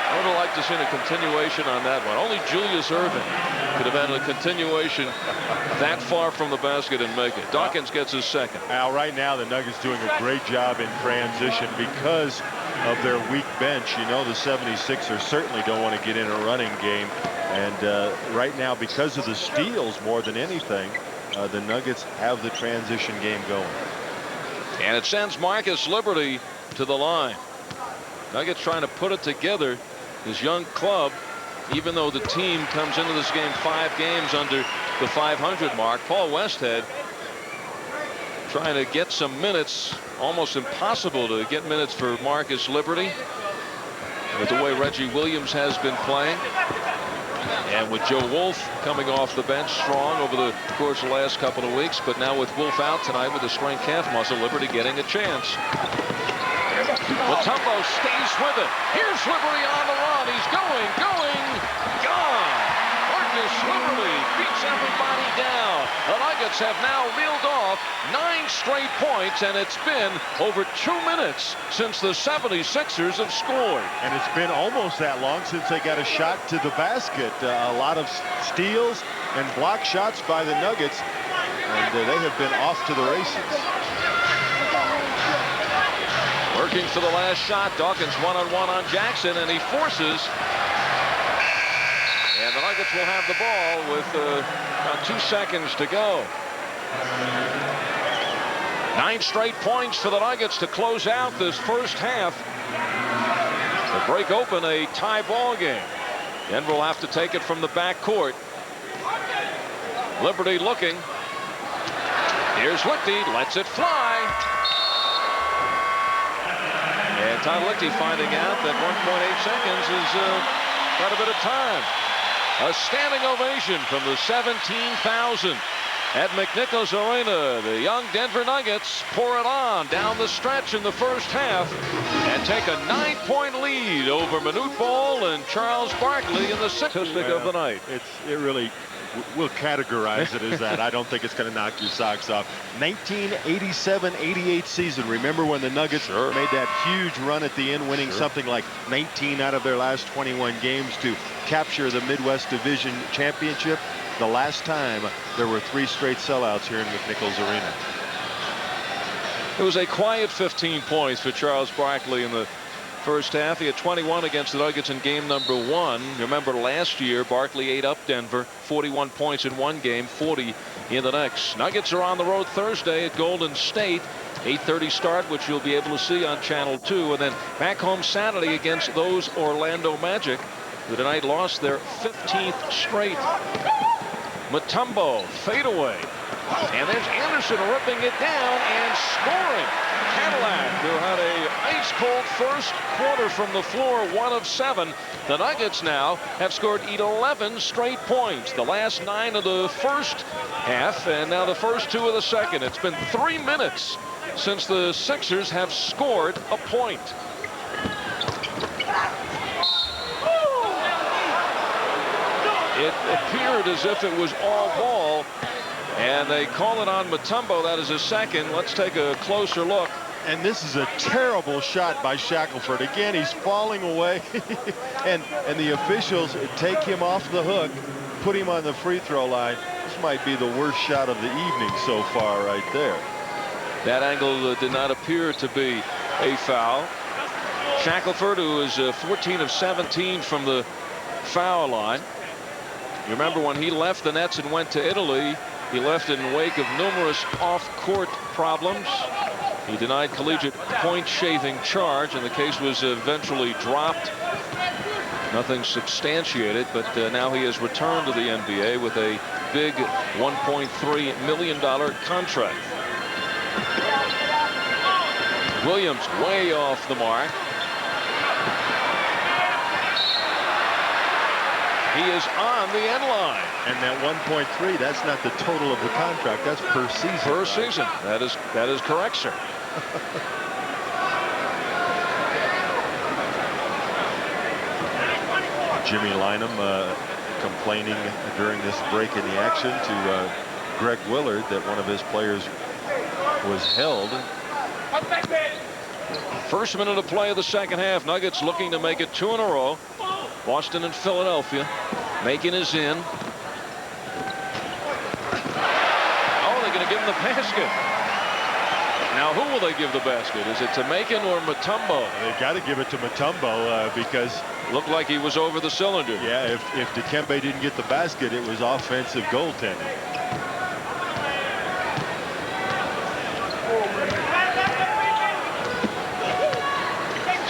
I would have liked to see a continuation on that one. Only Julius Erving could have had a continuation that far from the basket and make it. Dawkins gets his 2nd. Al, right now the Nuggets doing a great job in transition because of their weak bench. You know, the 76ers certainly don't want to get in a running game. And right now, because of the steals more than anything, the Nuggets have the transition game going. And it sends Marcus Liberty to the line. Nuggets trying to put it together. His young club, even though the team comes into this game 5 games under the 500 mark. Paul Westhead trying to get some minutes. Almost impossible to get minutes for Marcus Liberty with the way Reggie Williams has been playing. And with Joe Wolf coming off the bench strong over the course of the last couple of weeks. But now with Wolf out tonight with a strained calf muscle, Liberty getting a chance. Mutombo stays with it. Here's Liberty on the run. He's going, gone. just literally beats everybody down. The Nuggets have now reeled off 9 straight points, and it's been over 2 minutes since the 76ers have scored. And it's been almost that long since they got a shot to the basket. A lot of steals and block shots by the Nuggets, and they have been off to the races. Working for the last shot. Dawkins one-on-one on Jackson, and he forces. And the Nuggets will have the ball with about 2 seconds to go. 9 straight points for the Nuggets to close out this first half. To break open a tie ball game. Denver will have to take it from the back court. Liberty looking. Here's Lichty, lets it fly. And Todd Lichty finding out that 1.8 seconds is quite a bit of time. A standing ovation from the 17,000 at McNichols Arena. The young Denver Nuggets pour it on down the stretch in the first half and take a 9-point lead over Manute Bol and Charles Barkley in the statistic of the night. It really, we'll categorize it as that. I don't think it's going to knock your socks off. 1987-88 season. Remember when the Nuggets made that huge run at the end, winning something like 19 out of their last 21 games to capture the Midwest Division Championship? The last time there were 3 straight sellouts here in McNichols Arena. It was a quiet 15 points for Charles Barkley in the first half. He had 21 against the Nuggets in game number 1. Remember last year, Barkley ate up Denver, 41 points in one game, 40 in the next. Nuggets are on the road Thursday at Golden State. 8:30 start, which you'll be able to see on Channel 2. And then back home Saturday against those Orlando Magic, who tonight lost their 15th straight. Mutombo fadeaway, and there's Anderson ripping it down and scoring. Cadillac, who had a ice-cold first quarter from the floor, 1 of 7. The Nuggets now have scored 11 straight points. The last 9 of the first half, and now the first 2 of the second. It's been 3 minutes since the Sixers have scored a point. It appeared as if it was all ball, and they call it on Mutombo. That is a second. Let's take a closer look. And this is a terrible shot by Shackelford. Again, he's falling away, and the officials take him off the hook, put him on the free throw line. This might be the worst shot of the evening so far right there. That angle did not appear to be a foul. Shackelford, who is 14 of 17 from the foul line. You remember when he left the Nets and went to Italy, he left in wake of numerous off-court problems. He denied collegiate point-shaving charge, and the case was eventually dropped. Nothing substantiated, but now he has returned to the NBA with a big $1.3 million contract. Williams way off the mark. He is on the end line. And that 1.3, that's not the total of the contract. That's per season. Per season. That is correct, sir. Jimmy Lynam complaining during this break in the action to Greg Willard that one of his players was held. First minute of play of the second half. Nuggets looking to make it 2 in a row. Boston and Philadelphia. Macon is in. Oh, they're going to give him the basket. Now, who will they give the basket? Is it to Macon or Mutombo? They've got to give it to Mutombo because looked like he was over the cylinder. Yeah, if Dikembe didn't get the basket, it was offensive goaltending.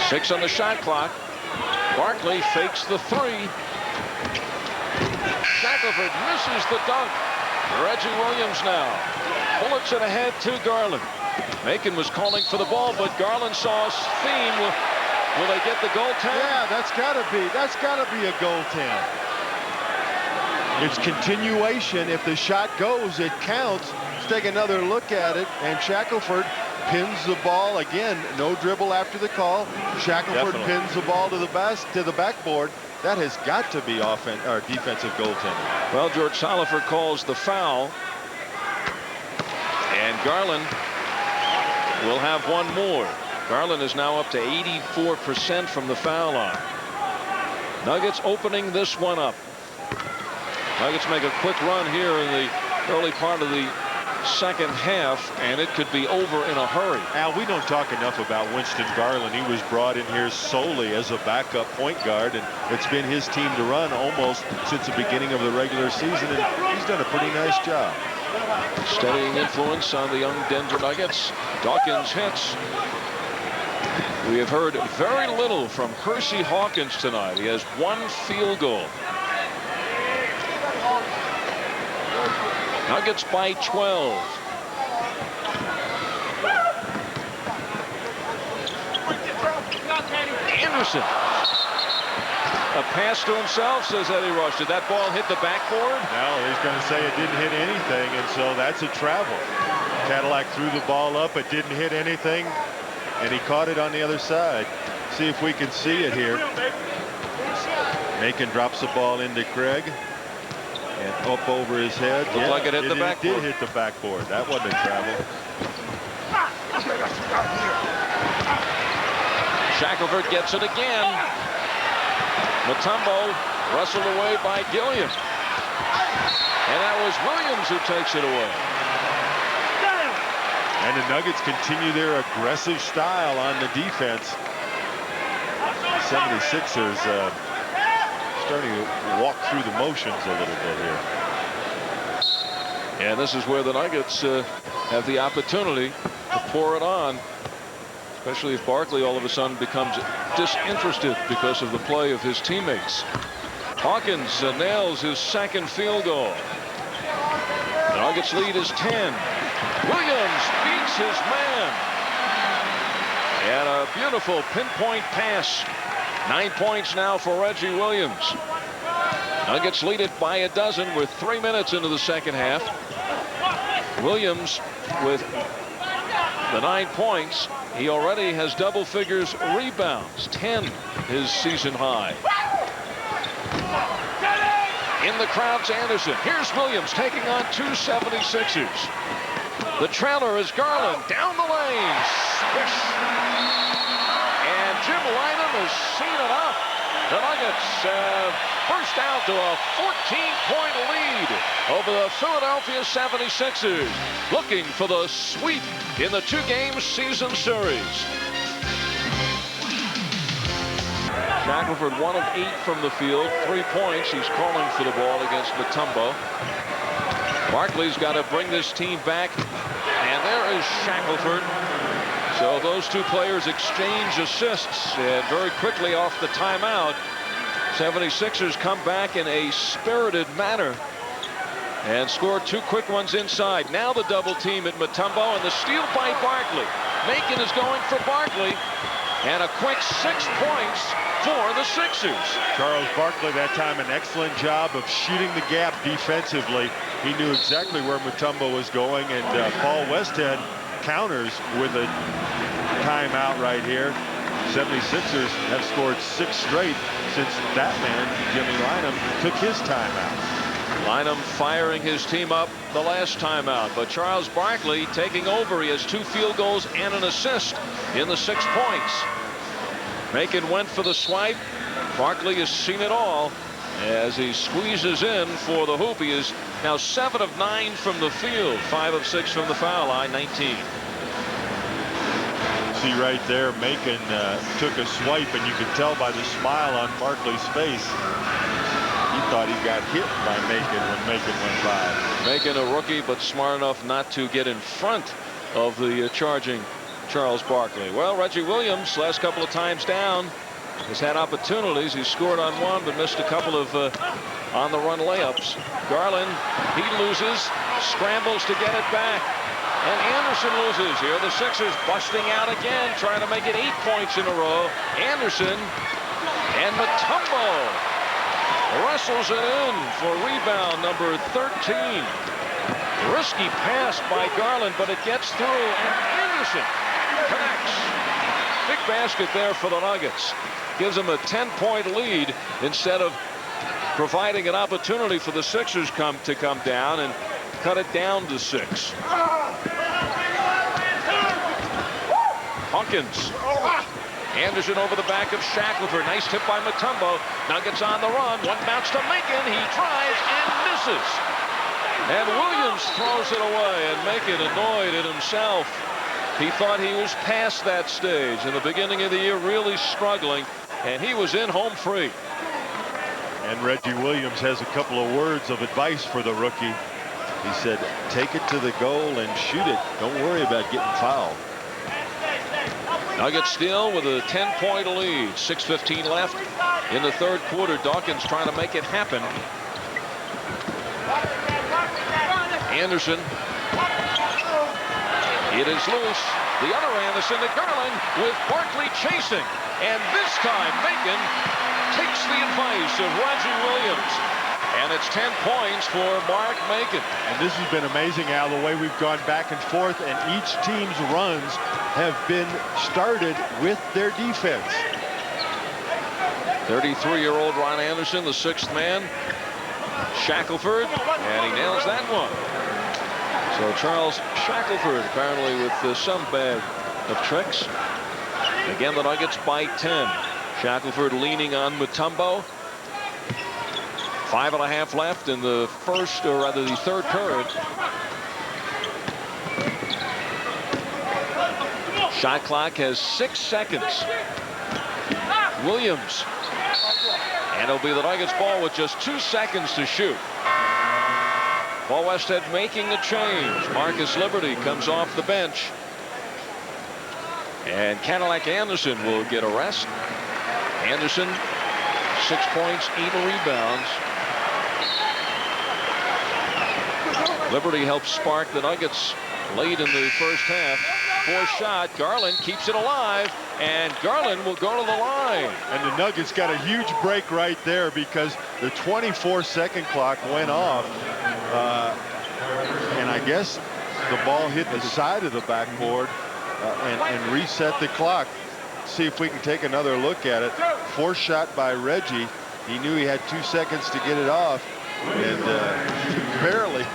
Six on the shot clock. Barkley fakes the 3. Shackelford misses the dunk. Reggie Williams now bullets it ahead to Garland. Macon was calling for the ball, but Garland saw a theme. Will they get the goaltend? Yeah, that's got to be a goaltend. It's continuation. If the shot goes, it counts. Let's take another look at it. And Shackelford pins the ball. Again, no dribble after the call. Shackelford pins the ball to the backboard. That has got to be defensive goaltending. Well, George Solifer calls the foul. And Garland will have one more. Garland is now up to 84% from the foul line. Nuggets opening this one up. Nuggets make a quick run here in the early part of the second half, and it could be over in a hurry. Al, we don't talk enough about Winston Garland. He was brought in here solely as a backup point guard, and it's been his team to run almost since the beginning of the regular season, and he's done a pretty nice job. Steadying influence on the young Denver Nuggets. Dawkins hits. We have heard very little from Hersey Hawkins tonight. He has one field goal. Nuggets by 12. Anderson. A pass to himself, says Eddie Rush. Did that ball hit the backboard? No, he's going to say it didn't hit anything, and so that's a travel. Cadillac threw the ball up. It didn't hit anything, and he caught it on the other side. See if we can see it here. Macon drops the ball into Craig. And up over his head. Looked like it hit the backboard. It did hit the backboard. That wasn't a travel. Shackelford gets it again. Mutombo wrestled away by Gilliam. And that was Williams who takes it away. And the Nuggets continue their aggressive style on the defense. 76ers starting to walk through the motions a little bit here. And this is where the Nuggets have the opportunity to pour it on, especially if Barkley all of a sudden becomes disinterested because of the play of his teammates. Hawkins nails his second field goal. The Nuggets lead is 10. Williams beats his man. And a beautiful pinpoint pass. 9 points now for Reggie Williams. Nuggets lead it by a dozen with 3 minutes into the second half. Williams with the 9 points. He already has double figures rebounds. 10 his season high. In the crowd's Anderson. Here's Williams taking on 276ers. The trailer is Garland down the lane. Swish. And Jim Lynam has seen it up. The Nuggets burst out to a 14-point lead over the Philadelphia 76ers, looking for the sweep in the two-game season series. Shackelford 1 of 8 from the field, 3 points. He's calling for the ball against Mutombo. Barkley's got to bring this team back, and there is Shackelford. So those two players exchange assists, and very quickly off the timeout, 76ers come back in a spirited manner and score 2 quick ones inside. Now the double team at Mutombo, and the steal by Barkley. Macon is going for Barkley, and a quick 6 points for the Sixers. Charles Barkley that time an excellent job of shooting the gap defensively. He knew exactly where Mutombo was going, and Paul Westhead counters with a timeout right here. 76ers have scored 6 straight since that man, Jimmy Lynam, took his timeout. Lynam firing his team up the last timeout, but Charles Barkley taking over. He has 2 field goals and an assist in the 6 points. Macon went for the swipe. Barkley has seen it all as he squeezes in for the hoop. He is now 7 of 9 from the field, 5 of 6 from the foul line, 19. See right there, Macon took a swipe, and you could tell by the smile on Barkley's face. He thought he got hit by Macon when Macon went by. Macon a rookie, but smart enough not to get in front of the charging Charles Barkley. Well, Reggie Williams, last couple of times down, has had opportunities. He scored on one, but missed a couple of on-the-run layups. Garland, he loses, scrambles to get it back. And Anderson loses. Here the Sixers busting out again, trying to make it 8 points in a row. Anderson and Mutombo wrestles it in for rebound number 13. Risky pass by Garland, but it gets through, and Anderson connects. Big basket there for the Nuggets. Gives them a 10-point lead instead of providing an opportunity for the Sixers to come down and cut it down to 6. Hawkins. Anderson over the back of Shackelford. Nice tip by Mutombo. Nuggets on the run. One bounce to Macon. He drives and misses. And Williams throws it away, and Macon annoyed at himself. He thought he was past that stage in the beginning of the year, really struggling, and he was in home free. And Reggie Williams has a couple of words of advice for the rookie. He said, take it to the goal and shoot it. Don't worry about getting fouled. Nuggets still with a 10-point lead. 6:15 left in the third quarter. Dawkins trying to make it happen. Anderson. It is loose. The other Anderson to Garland with Barkley chasing. And this time Macon takes the advice of Roger Williams. And it's 10 points for Mark Macon. And this has been amazing, Al, the way we've gone back and forth, and each team's runs have been started with their defense. 33-year-old Ron Anderson, the sixth man. Shackelford, and he nails that one. So Charles Shackelford apparently with some bag of tricks. Again, the Nuggets by 10. Shackelford leaning on Mutombo. 5.5 left in the first, or rather the third period. Shot clock has 6 seconds. Williams. And it'll be the Nuggets ball with just 2 seconds to shoot. Paul Westhead making the change. Marcus Liberty comes off the bench. And Cadillac Anderson will get a rest. Anderson, 6 points, 8 rebounds. Liberty helps spark the Nuggets late in the first half. Fourth shot. Garland keeps it alive, and Garland will go to the line. And the Nuggets got a huge break right there because the 24-second clock went off. And I guess the ball hit the side of the backboard and reset the clock. See if we can take another look at it. Fourth shot by Reggie. He knew he had 2 seconds to get it off, and barely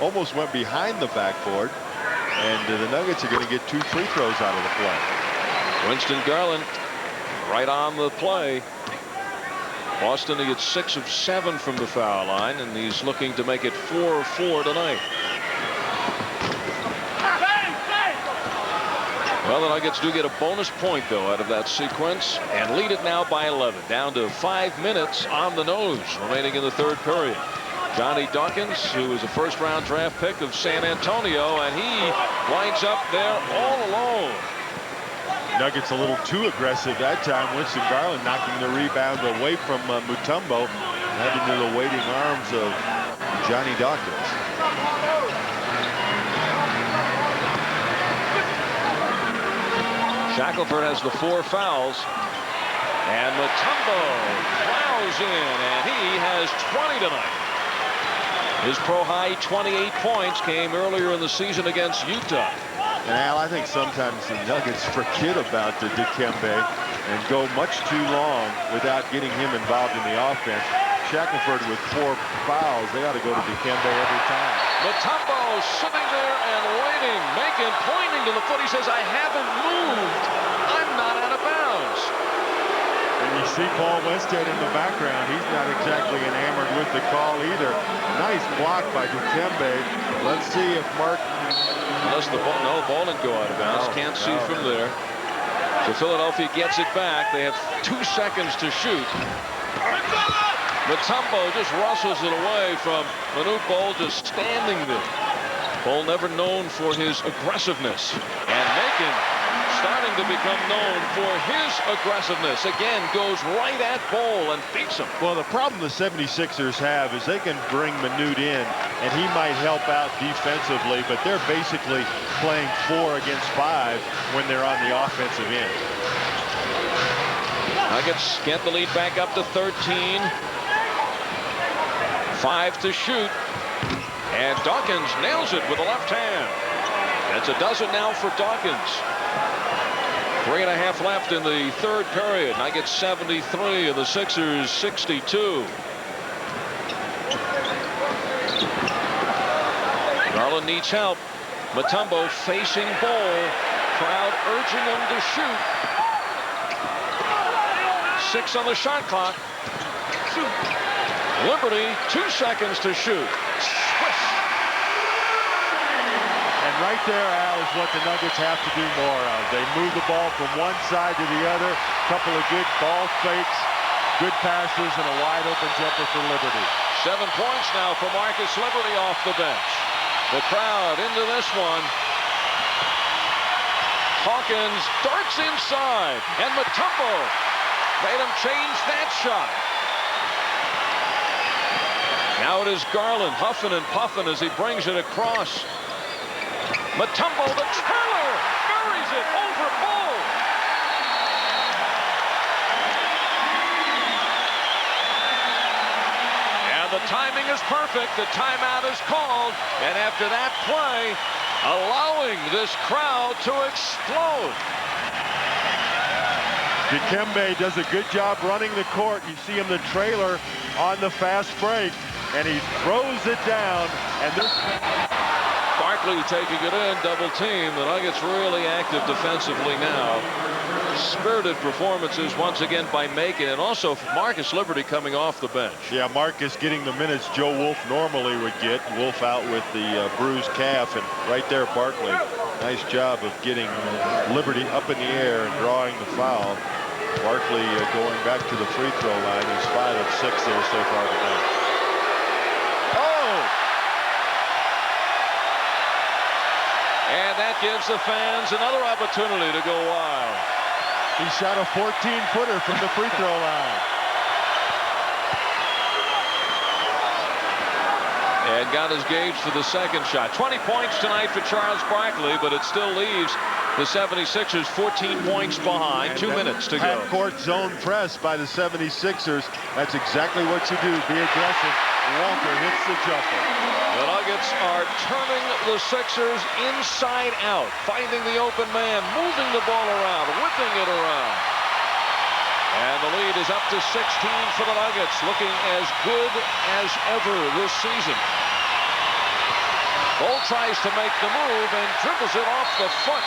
almost went behind the backboard. And the Nuggets are going to get 2 free throws out of the play. Winston Garland right on the play. Boston, he gets 6 of 7 from the foul line, and he's looking to make it 4 of 4 tonight. Well, the Nuggets do get a bonus point, though, out of that sequence, and lead it now by 11. Down to 5 minutes on the nose remaining in the third period. Johnny Dawkins, who is a first-round draft pick of San Antonio, and he winds up there all alone. Nuggets a little too aggressive that time. Winston Garland knocking the rebound away from Mutombo, heading to the waiting arms of Johnny Dawkins. Shackelford has the 4 fouls, and Mutombo plows in, and he has 20 tonight. His pro-high 28 points came earlier in the season against Utah. And Al, I think sometimes the Nuggets forget about the Dikembe and go much too long without getting him involved in the offense. Shackelford with 4 fouls. They ought to go to Dikembe every time. Mutombo sitting there and waiting. Macon pointing to the foot. He says, I haven't moved. I'm not out of bounds. And you see Paul Westhead in the background. He's not exactly enamored with the call either. Nice block by Dikembe. Let's see if Mark... Unless the ball, no, ball didn't go out of bounds. Can't see from there. So Philadelphia gets it back. They have 2 seconds to shoot. Mutombo just rustles it away from Manute Bol, just standing there. Bol never known for his aggressiveness. And Macon starting to become known for his aggressiveness. Again, goes right at Bol and beats him. Well, the problem the 76ers have is they can bring Manute in, and he might help out defensively, but they're basically playing 4 against 5 when they're on the offensive end. Nuggets get the lead back up to 13. 5 to shoot. And Dawkins nails it with the left hand. That's a dozen now for Dawkins. 3.5 left in the third period. Nuggets 73 and the Sixers 62. Garland needs help. Mutombo facing Bol. Crowd urging him to shoot. 6 on the shot clock. Liberty 2 seconds to shoot. Swish. And right there, Al, is what the Nuggets have to do more of. They move the ball from one side to the other. Couple of good ball fakes, good passes, and a wide open jumper for Liberty. 7 points now for Marcus Liberty off the bench. The crowd into this one. Hawkins darts inside, and Mutombo made him change that shot. Now it is Garland huffing and puffing as he brings it across. Mutombo, the trailer, buries it over Bol. And the timing is perfect. The timeout is called. And after that play, allowing this crowd to explode. Dikembe does a good job running the court. You see him the trailer on the fast break, and he throws it down. And this Barkley taking it in, double team. The Nuggets really active defensively now. Spirited performances once again by Macon, and also Marcus Liberty coming off the bench. Yeah, Marcus getting the minutes Joe Wolf normally would get. Wolf out with the bruised calf, and right there Barkley. Nice job of getting Liberty up in the air and drawing the foul. Barkley going back to the free throw line. He's 5 of 6 there so far tonight. Oh! And that gives the fans another opportunity to go wild. He shot a 14-footer from the free throw line. And got his gauge for the second shot. 20 points tonight for Charles Barkley, but it still leaves the 76ers 14 points behind. And 2 minutes to go. Half-court zone press by the 76ers. That's exactly what you do. Be aggressive. Walker hits the jumper. The Nuggets are turning the Sixers inside out, finding the open man, moving the ball around, whipping it around. And the lead is up to 16 for the Nuggets, looking as good as ever this season. Bol tries to make the move and dribbles it off the foot.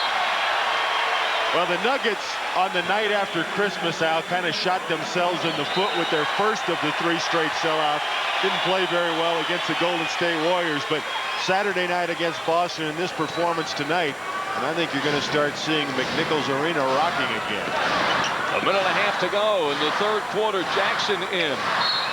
Well, the Nuggets on the night after Christmas, Al, kind of shot themselves in the foot with their first of the 3 straight sellouts. Didn't play very well against the Golden State Warriors, but Saturday night against Boston and this performance tonight, and I think you're going to start seeing McNichols Arena rocking again. A minute and a half to go in the third quarter. Jackson in.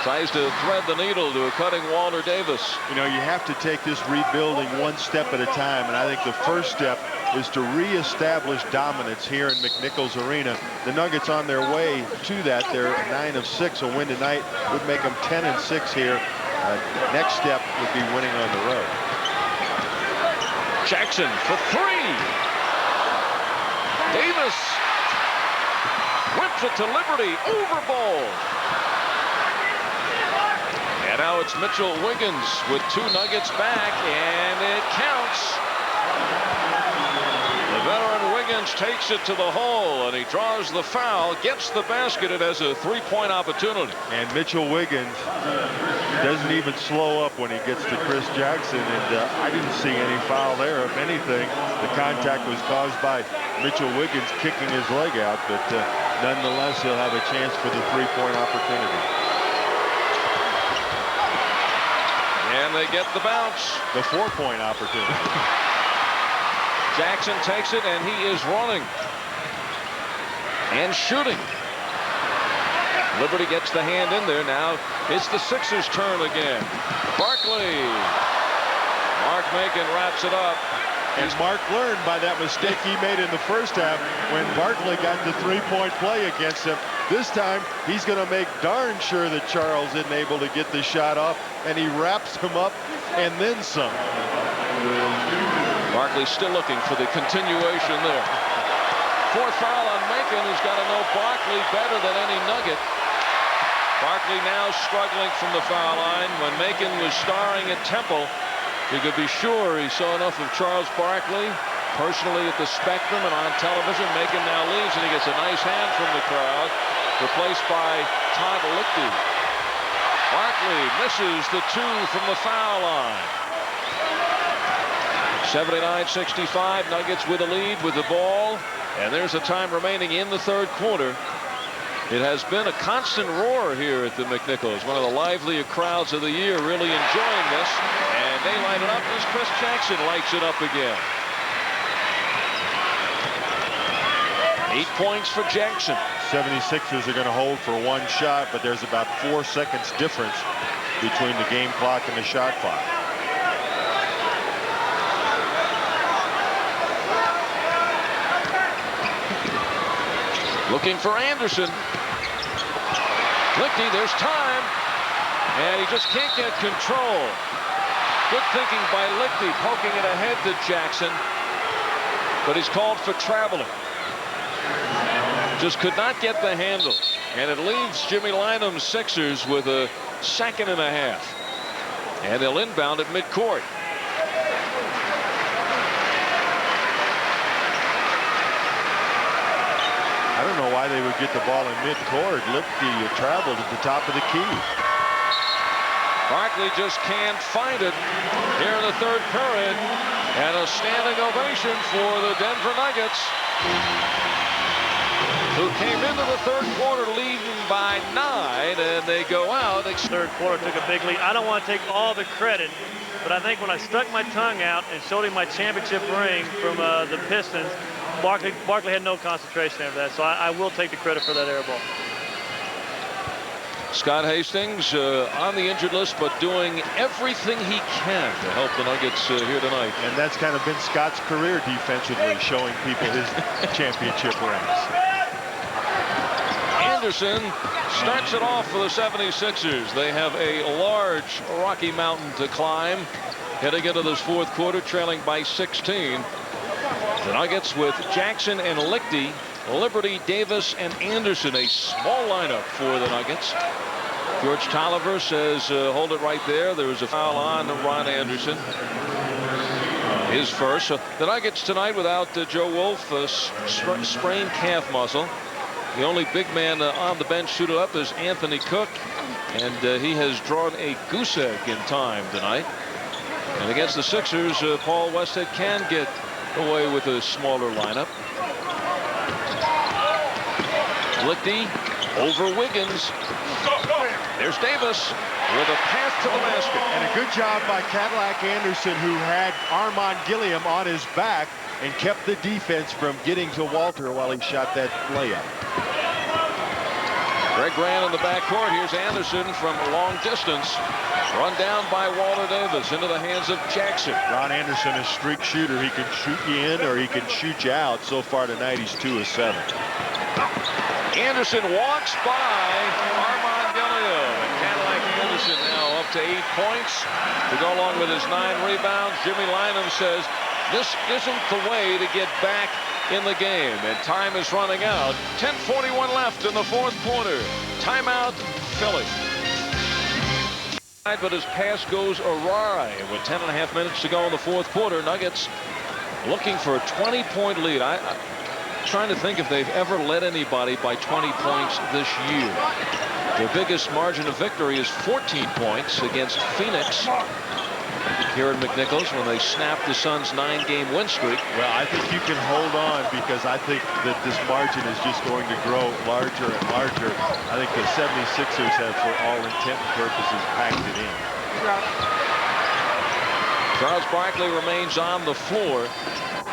Tries to thread the needle to a cutting Walter Davis. You know, you have to take this rebuilding one step at a time, and I think the first step is to reestablish dominance here in McNichols Arena. The Nuggets on their way to that. They're 9 of 6. A win tonight would make them 10 and 6 here. Next step would be winning on the road. Jackson for 3. Davis whips it to Liberty over Bol. And now it's Mitchell Wiggins with 2 Nuggets back, and it counts. The veteran Wiggins takes it to the hole, and he draws the foul, gets the basket. It has a 3-point opportunity. And Mitchell Wiggins doesn't even slow up when he gets to Chris Jackson, and I didn't see any foul there. If anything, the contact was caused by Mitchell Wiggins kicking his leg out, but nonetheless, he'll have a chance for the 3-point opportunity. And they get the bounce. The 4-point opportunity. Jackson takes it, and he is running and shooting. Liberty gets the hand in there. Now it's the Sixers' turn again. Barkley. Mark Macon wraps it up. And Mark learned by that mistake he made in the first half when Barkley got the 3-point play against him. This time, he's going to make darn sure that Charles isn't able to get the shot off, and he wraps him up and then some. Barkley still looking for the continuation there. 4th foul on Macon, who's got to know Barkley better than any Nugget. Barkley now struggling from the foul line. When Macon was starring at Temple, you could be sure he saw enough of Charles Barkley personally at the Spectrum and on television. Macon now leads, and he gets a nice hand from the crowd, replaced by Todd Lichty. Barkley misses the 2 from the foul line. 79-65, Nuggets with a lead with the ball, and there's a time remaining in the third quarter. It has been a constant roar here at the McNichols, one of the livelier crowds of the year, really enjoying this, and they light it up as Chris Jackson lights it up again. 8 points for Jackson. 76ers are going to hold for one shot, but there's about 4 seconds difference between the game clock and the shot clock. Looking for Anderson. Lichty, there's time, and he just can't get control. Good thinking by Lichty, poking it ahead to Jackson, but he's called for traveling. Just could not get the handle, and it leaves Jimmy Lynam's Sixers with a second and a half, and they'll inbound at midcourt. I don't know why they would get the ball in midcourt. Lichty traveled at the top of the key. Barkley just can't find it here in the third period, and a standing ovation for the Denver Nuggets, who came into the third quarter leading by 9, and they go out. Third quarter took a big lead. I don't want to take all the credit, but I think when I stuck my tongue out and showed him my championship ring from the Pistons, Barkley had no concentration after that, so I will take the credit for that air ball. Scott Hastings on the injured list, but doing everything he can to help the Nuggets here tonight. And that's kind of been Scott's career defensively, showing people his championship rings. Anderson starts it off for the 76ers. They have a large Rocky Mountain to climb heading into this fourth quarter, trailing by 16. The Nuggets with Jackson and Lichty, Liberty, Davis, and Anderson. A small lineup for the Nuggets. George Tolliver says, hold it right there. There was a foul on Ron Anderson. His first. The Nuggets tonight without Joe Wolf, sprained calf muscle. The only big man on the bench suited up is Anthony Cook, and he has drawn a goose egg in time tonight. And against the Sixers, Paul Westhead can get away with a smaller lineup. Lichty over Wiggins. There's Davis with a path to the basket. And a good job by Cadillac Anderson, who had Armand Gilliam on his back and kept the defense from getting to Walter while he shot that layup. Greg Grant in the backcourt. Here's Anderson from long distance. Run down by Walter Davis into the hands of Jackson. Ron Anderson, a streak shooter. He can shoot you in or he can shoot you out. So far tonight, he's 2 of 7. Anderson walks by Armand Gilliam. And Cadillac Anderson now up to 8 points to go along with his 9 rebounds. Jimmy Lynam says this isn't the way to get back in the game, and time is running out. 10:41 left in the fourth quarter. Timeout, Philly. But his pass goes awry with 10.5 minutes to go in the fourth quarter. Nuggets looking for a 20-point lead. I'm trying to think if they've ever led anybody by 20 points this year. Their biggest margin of victory is 14 points against Phoenix here in McNichols when they snapped the Suns' 9-game win streak. Well, I think you can hold on because I think that this margin is just going to grow larger and larger. I think the 76ers have, for all intent and purposes, packed it in. Charles Barkley remains on the floor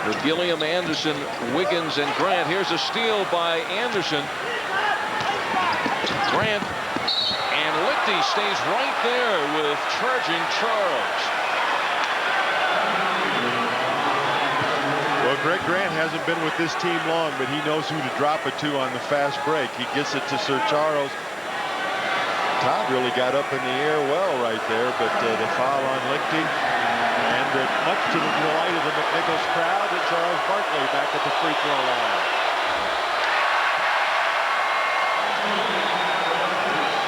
with Gilliam, Anderson, Wiggins, and Grant. Here's a steal by Anderson. Grant, and Lichty stays right there with charging Charles. Well, Greg Grant hasn't been with this team long, but he knows who to drop it to on the fast break. He gets it to Sir Charles. Todd really got up in the air well right there, but the foul on Lichty. And much to the delight of the McNichols crowd, and Charles Barkley back at the free throw line.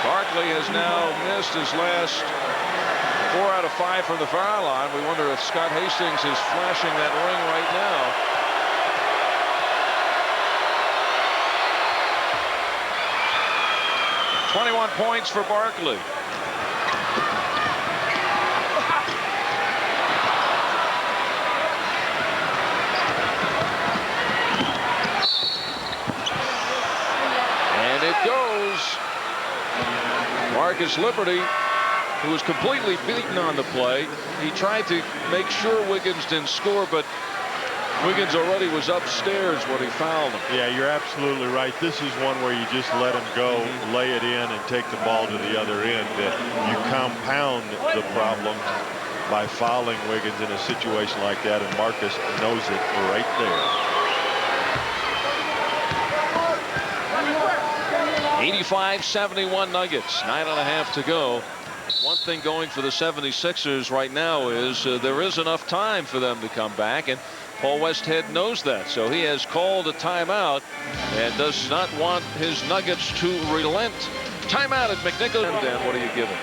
Barkley has now missed his last 4 out of 5 from the foul line. We wonder if Scott Hastings is flashing that ring right now. .21 points for Barkley. And it goes. Marcus Liberty, who was completely beaten on the play. He tried to make sure Wiggins didn't score, but Wiggins already was upstairs when he fouled him. Yeah, you're absolutely right. This is one where you just let him go, lay it in, and take the ball to the other end. You compound the problem by fouling Wiggins in a situation like that, and Marcus knows it right there. 85-71 Nuggets, 9.5 to go. One thing going for the 76ers right now is there is enough time for them to come back, and Paul Westhead knows that, so he has called a timeout and does not want his Nuggets to relent. Timeout at McNichols. Dan, what are you giving?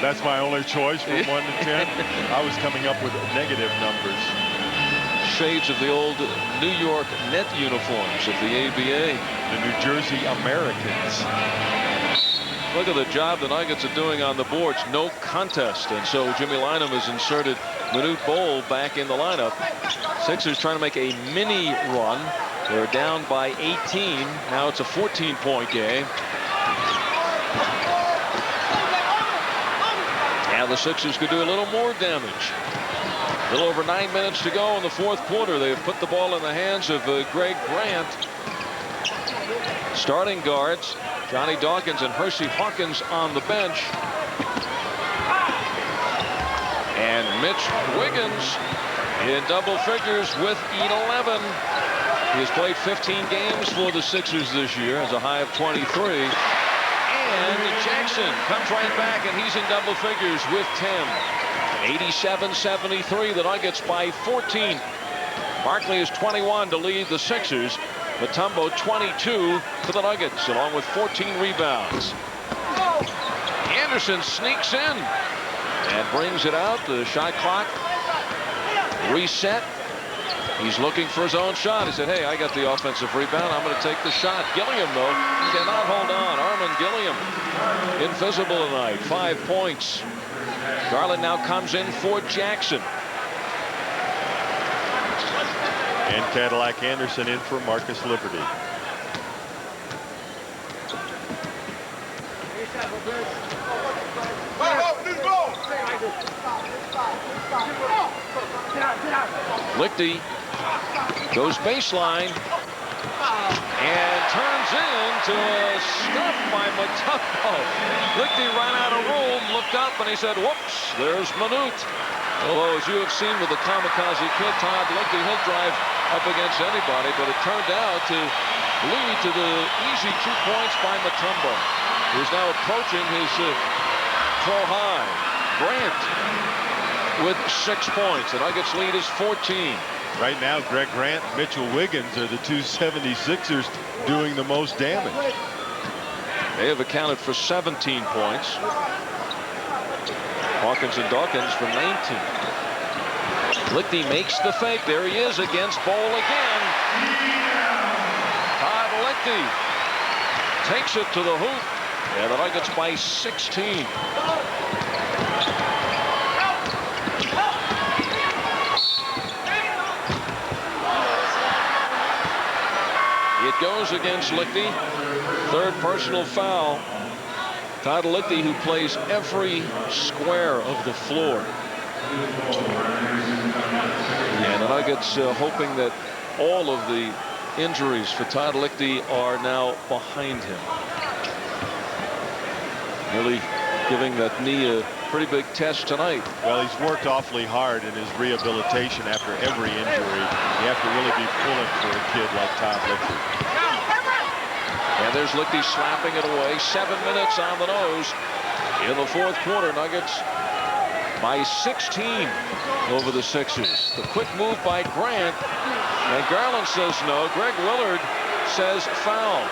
That's my only choice from 1 to 10. I was coming up with negative numbers. Shades of the old New York Net uniforms of the ABA. The New Jersey Americans. Look at the job the Nuggets are doing on the boards. No contest. And so Jimmy Lynam has inserted Manute Bol back in the lineup. Sixers trying to make a mini run. They're down by 18. Now it's a 14-point game. Now the Sixers could do a little more damage. A little over 9 minutes to go in the fourth quarter. They've put the ball in the hands of Greg Grant. Starting guards, Johnny Dawkins and Hersey Hawkins on the bench. And Mitch Wiggins in double figures with 11. He has played 15 games for the Sixers this year, has a high of 23. And Jackson comes right back, and he's in double figures with 10. 87-73, the Nuggets by 14. Barkley is 21 to lead the Sixers. Mutombo 22 for the Nuggets, along with 14 rebounds. Anderson sneaks in and brings it out. The shot clock reset. He's looking for his own shot. He said, hey, I got the offensive rebound. I'm going to take the shot. Gilliam, though, cannot hold on. Armin Gilliam, invisible tonight. 5 points. Garland now comes in for Jackson. And Cadillac Anderson in for Marcus Liberty. Lichty goes baseline and turns into a stuff by Mutombo. Lichty ran out of room, looked up, and he said, whoops, there's Manute. Although, as you have seen with the kamikaze kid, Todd Lichty, he'll drive up against anybody, but it turned out to lead to the easy 2 points by Mutombo, who's now approaching his pro high. Grant with 6 points. The Nuggets lead is 14. Right now, Greg Grant, Mitchell Wiggins are the two 76ers doing the most damage. They have accounted for 17 points. Hawkins and Dawkins for 19. Lichty makes the fake. There he is against Bol again. Todd Lichty takes it to the hoop. And the Nuggets by 16. It goes against Lichty. Third personal foul. Todd Lichty, who plays every square of the floor. And the Nuggets hoping that all of the injuries for Todd Lichty are now behind him. Really giving that knee a pretty big test tonight. Well, he's worked awfully hard in his rehabilitation after every injury. You have to really be pulling for a kid like Todd Lichty. And there's Lichty slapping it away. 7 minutes on the nose in the fourth quarter. Nuggets by 16 over the Sixers. The quick move by Grant. And Garland says no. Greg Willard says foul.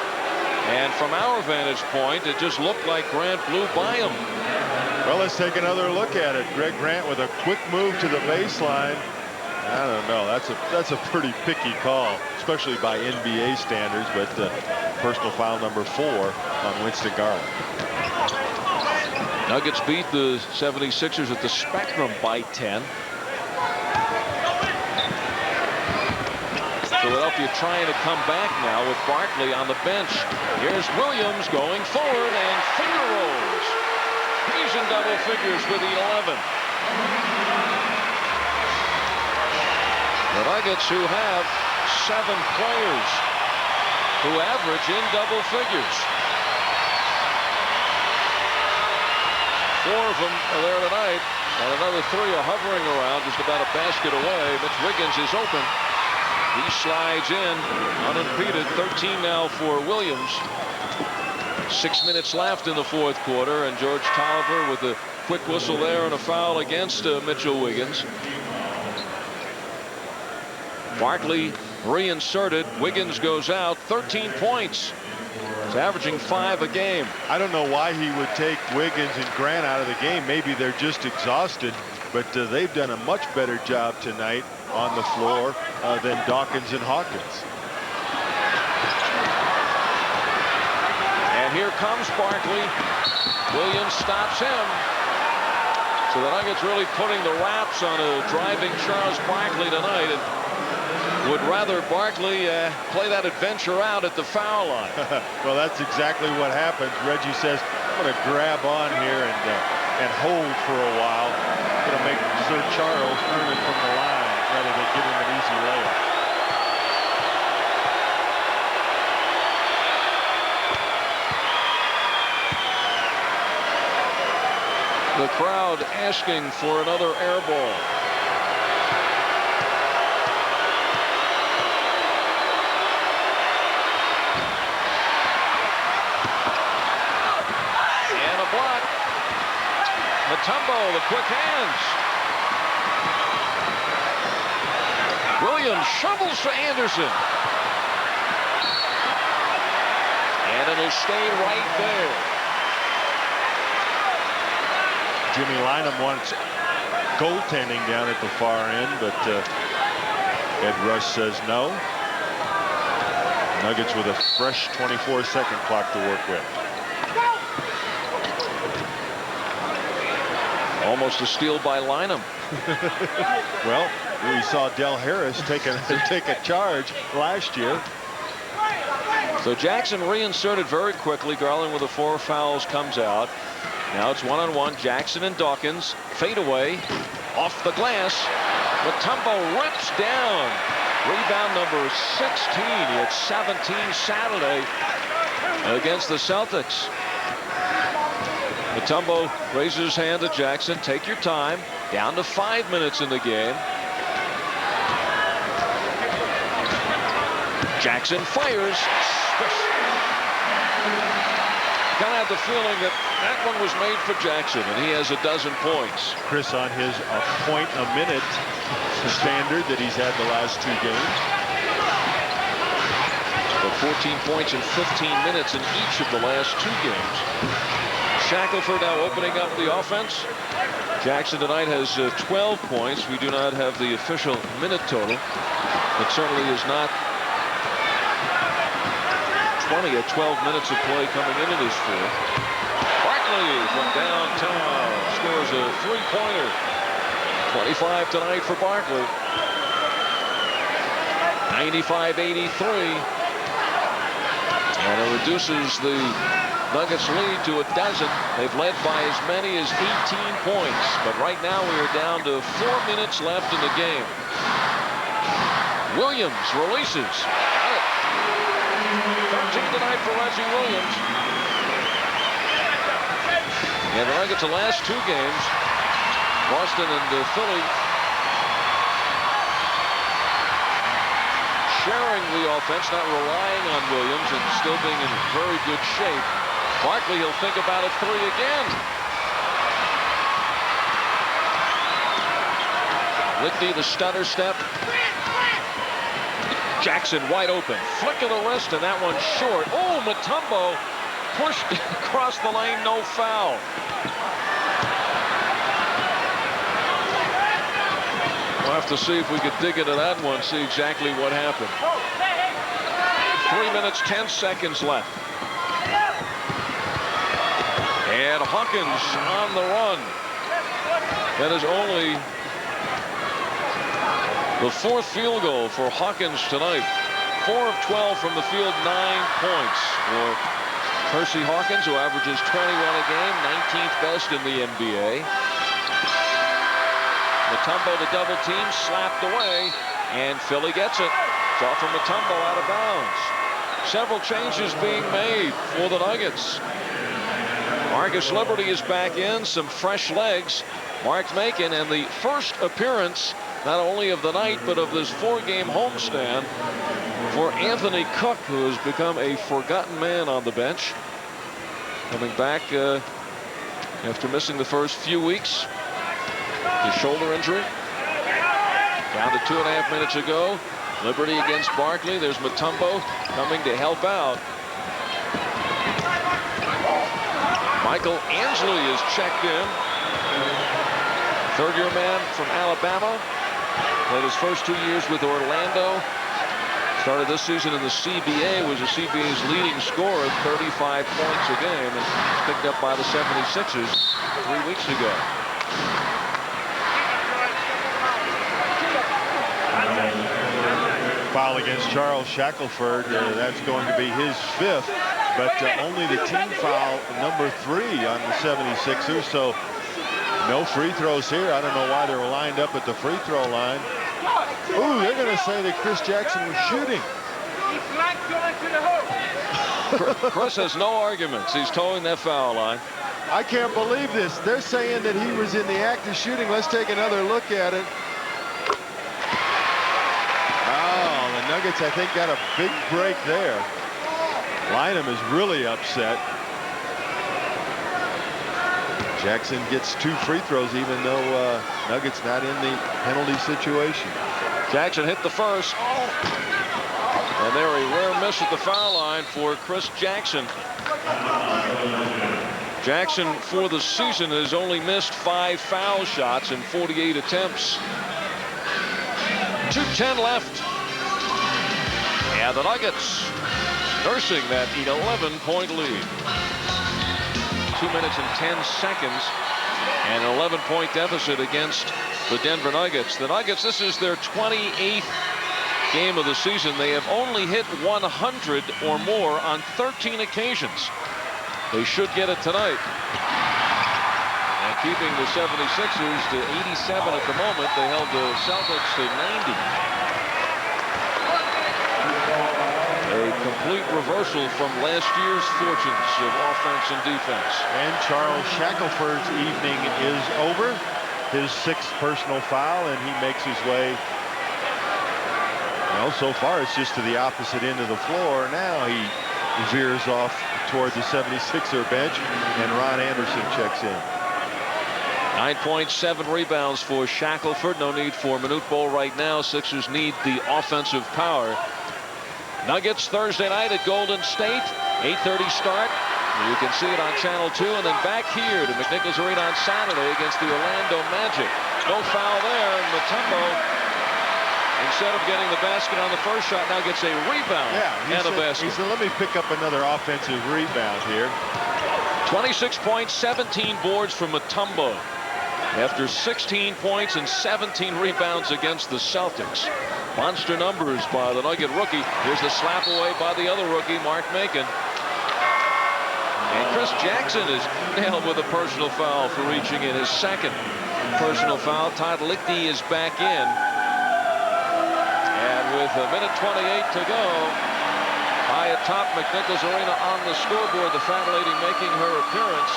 And from our vantage point, it just looked like Grant blew by him. Well, let's take another look at it. Greg Grant with a quick move to the baseline. I don't know. That's a pretty picky call, especially by NBA standards. But personal foul number 4 on Winston Garland. Nuggets beat the 76ers at the Spectrum by 10. Philadelphia trying to come back now with Barkley on the bench. Here's Williams going forward and finger rolls. He's in double figures with the 11. The Nuggets, who have 7 players who average in double figures. 4 of them are there tonight, and another 3 are hovering around just about a basket away. Mitch Wiggins is open. He slides in unimpeded. 13 now for Williams. 6 minutes left in the 4th quarter, and George Tolliver with a quick whistle there and a foul against Mitchell Wiggins. Barkley reinserted. Wiggins goes out. 13 points. He's averaging 5 a game. I don't know why he would take Wiggins and Grant out of the game. Maybe they're just exhausted, but they've done a much better job tonight on the floor than Dawkins and Hawkins. And here comes Barkley. Williams stops him. So the Nuggets really putting the wraps on a driving Charles Barkley tonight, and would rather Barkley play that adventure out at the foul line. Well, that's exactly what happens. Reggie says, I'm going to grab on here and hold for a while. I'm going to make Sir Charles earn it from the line rather than give him an easy layup. The crowd asking for another air ball. And a block. Mutombo, the quick hands. Williams shovels to Anderson. And it'll stay right there. Jimmy Lynam wants goaltending down at the far end, but Ed Rush says no. Nuggets with a fresh 24-second clock to work with. Almost a steal by Lynam. Well, we saw Del Harris take a charge last year. So Jackson reinserted very quickly. Garland with the 4 fouls comes out. Now it's one-on-one. Jackson and Dawkins. Fade away. Off the glass. Mutombo rips down. Rebound number 16. He had 17 Saturday against the Celtics. Mutombo raises his hand to Jackson. Take your time. Down to 5 minutes in the game. Jackson fires. Kind of have the feeling that that one was made for Jackson, and he has a dozen points. Chris on his point a minute standard that he's had the last 2 games. But 14 points in 15 minutes in each of the last 2 games. Shackelford now opening up the offense. Jackson tonight has 12 points. We do not have the official minute total. It certainly is not 20 at 12 minutes of play coming into this fourth. Barkley from downtown scores a 3-pointer. 25 tonight for Barkley. 95-83. And it reduces the Nuggets lead to a dozen. They've led by as many as 18 points. But right now we are down to 4 minutes left in the game. Williams releases. Got it. 13 tonight for Reggie Williams. And the Nuggets the last 2 games, Boston and Philly, sharing the offense, not relying on Williams, and still being in very good shape. Barkley, he'll think about a 3 again. Lickney, the stutter step. Jackson wide open. Flick of the wrist, and that one short. Oh, Mutombo pushed across the lane, no foul. We'll have to see if we could dig into that one, see exactly what happened. 3 minutes, 10 seconds left. And Hawkins on the run. That is only the 4th field goal for Hawkins tonight. 4 of 12 from the field, 9 points for Percy Hawkins, who averages 21 a game, 19th best in the NBA. Mutombo to double team, slapped away, and Philly gets it. It's off from Mutombo, out of bounds. Several changes being made for the Nuggets. Marcus Liberty is back in, some fresh legs. Mark Macon, and the first appearance not only of the night but of this 4-game homestand for Anthony Cook, who has become a forgotten man on the bench. Coming back after missing the first few weeks. His shoulder injury. Down to 2.5 minutes ago. Liberty against Barkley. There's Mutombo coming to help out. Michael Ansley is checked in. 3rd-year man from Alabama. Played his first 2 years with Orlando. Started this season in the CBA, was the CBA's leading scorer, 35 points a game, and picked up by the 76ers 3 weeks ago. Foul against Charles Shackelford. That's going to be his 5th, but only the team foul number 3 on the 76ers. So no free throws here. I don't know why they were lined up at the free throw line. Ooh, they're going to say that Chris Jackson was shooting. Chris has no arguments. He's towing that foul line. I can't believe this. They're saying that he was in the act of shooting. Let's take another look at it. Nuggets, I think, got a big break there. Lynham is really upset. Jackson gets 2 free throws, even though Nuggets not in the penalty situation. Jackson hit the first. And there a rare miss at the foul line for Chris Jackson. Jackson for the season has only missed 5 foul shots in 48 attempts. 2:10 left. And the Nuggets nursing that 11-point lead. 2 minutes and 10 seconds and an 11-point deficit against the Denver Nuggets. The Nuggets, this is their 28th game of the season. They have only hit 100 or more on 13 occasions. They should get it tonight. And keeping the 76ers to 87 at the moment. They held the Celtics to 90. A complete reversal from last year's fortunes of offense and defense. And Charles Shackelford's evening is over. His 6th personal foul, and he makes his way. Well, so far it's just to the opposite end of the floor. Now he veers off toward the 76er bench, and Ron Anderson checks in. 9.7 rebounds for Shackelford. No need for Manute Bol right now. Sixers need the offensive power. Nuggets Thursday night at Golden State. 8:30 start. You can see it on Channel 2, and then back here to McNichols Arena on Saturday against the Orlando Magic. No foul there, and Mutombo, instead of getting the basket on the first shot, now gets a rebound and a basket. He said, let me pick up another offensive rebound here. 26 points, 17 boards for Mutombo after 16 points and 17 rebounds against the Celtics. Monster numbers by the Nugget rookie. Here's the slap away by the other rookie, Mark Macon. And Chris Jackson is nailed with a personal foul for reaching in his 2nd personal foul. Todd Lichty is back in. And with 1:28 to go, high atop McNichols Arena on the scoreboard, the fat lady making her appearance.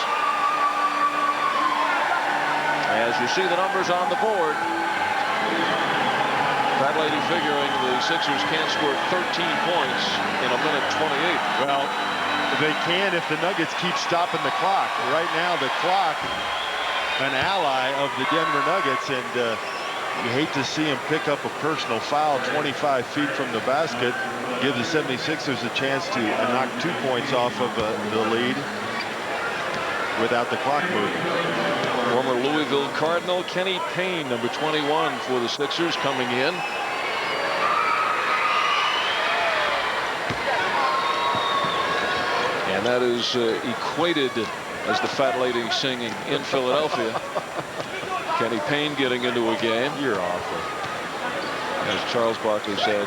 As you see the numbers on the board, Fat lady figuring the Sixers can't score 13 points in 1:28. Well, they can if the Nuggets keep stopping the clock. Right now, the clock, an ally of the Denver Nuggets, and you hate to see him pick up a personal foul 25 feet from the basket. Give the 76ers a chance to knock 2 points off of the lead without the clock moving. Former Louisville Cardinal Kenny Payne, number 21 for the Sixers, coming in. And that is equated as the fat lady singing in Philadelphia. Kenny Payne getting into a game. You're awful. As Charles Barkley said,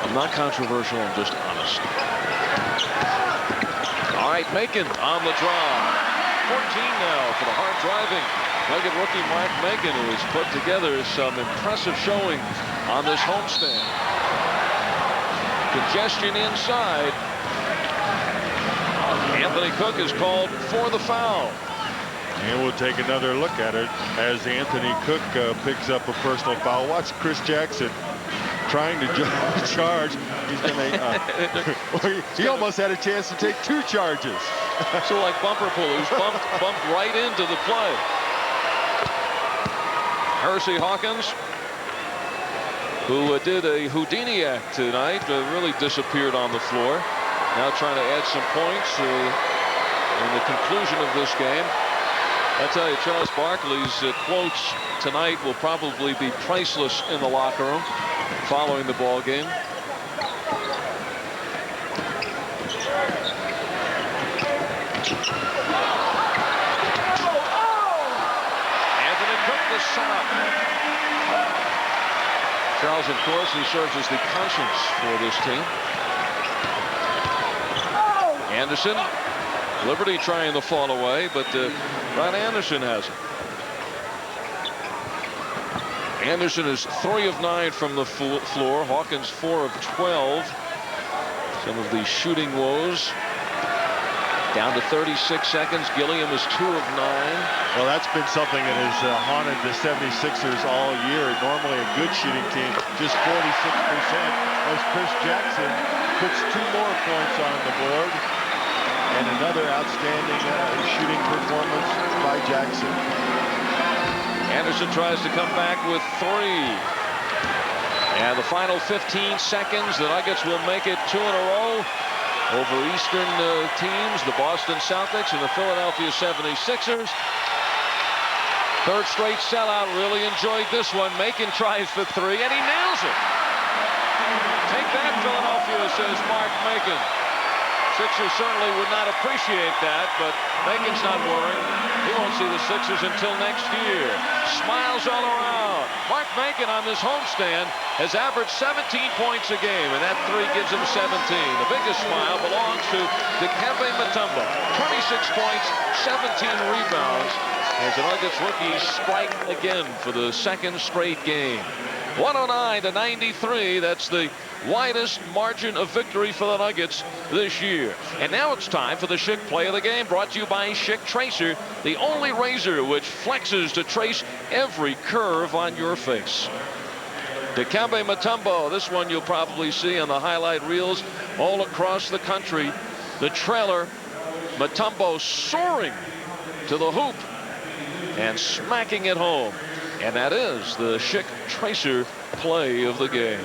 I'm not controversial, I'm just honest. All right, Macon on the draw. 14 now for the hard driving Nugget rookie Mark Macon, who has put together some impressive showing on this homestand. Congestion inside. Anthony Cook is called for the foul. And we'll take another look at it as Anthony Cook picks up a personal foul. Watch Chris Jackson trying to charge. He's gonna, he almost had a chance to take 2 charges. So like bumper pullers, bumped right into the play. Hersey Hawkins, who did a Houdini act tonight, really disappeared on the floor. Now trying to add some points in the conclusion of this game. I tell you, Charles Barkley's quotes tonight will probably be priceless in the locker room following the ball game. Anthony Cook, the setup. Charles, of course, who serves as the conscience for this team. Anderson, Liberty trying to fall away, but Ron Anderson has it. Anderson is 3 of 9 from the floor. Hawkins 4 of 12. Some of the shooting woes. Down to 36 seconds. Gilliam is 2 of 9. Well, that's been something that has haunted the 76ers all year. Normally a good shooting team, just 46%. As Chris Jackson puts 2 more points on the board. And another outstanding shooting performance by Jackson. Anderson tries to come back with 3. And the final 15 seconds, the Nuggets will make it 2 in a row over Eastern teams, the Boston Celtics and the Philadelphia 76ers. Third straight sellout. Really enjoyed this one. Macon tries for 3, and he nails it. Take that, Philadelphia, says Mark Macon. Sixers certainly would not appreciate that, but Macon's not worrying. He won't see the Sixers until next year. Smiles all around. Mark Macon on this homestand has averaged 17 points a game, and that 3 gives him 17. The biggest smile belongs to Dikembe Mutombo. 26 points, 17 rebounds, as the Nuggets rookies strike again for the 2nd straight game. 109-93. That's the widest margin of victory for the Nuggets this year. And now it's time for the Schick play of the game, brought to you by Schick Tracer, the only razor which flexes to trace every curve on your face. Dikembe Mutombo, this one you'll probably see on the highlight reels all across the country. The trailer, Mutombo soaring to the hoop and smacking it home. And that is the Schick Tracer play of the game.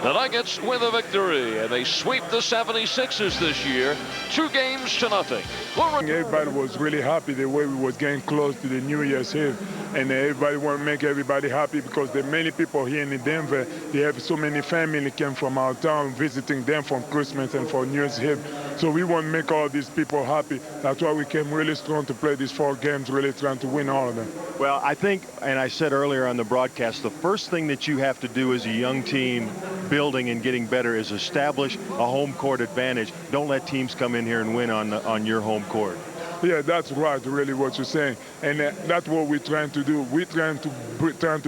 The Nuggets win the victory, and they sweep the 76ers this year, 2-0. Everybody was really happy the way we was getting close to the New Year's Eve, and everybody want to make everybody happy because there are many people here in Denver. They have so many family came from our town visiting them for Christmas and for New Year's Eve. So we want to make all these people happy. That's why we came really strong to play these 4 games, really trying to win all of them. Well, I think, and I said earlier on the broadcast, the first thing that you have to do as a young team building and getting better is establish a home court advantage. Don't let teams come in here and win on your home court. Yeah, that's right, really what you're saying. And that's what we're trying to do. We're trying to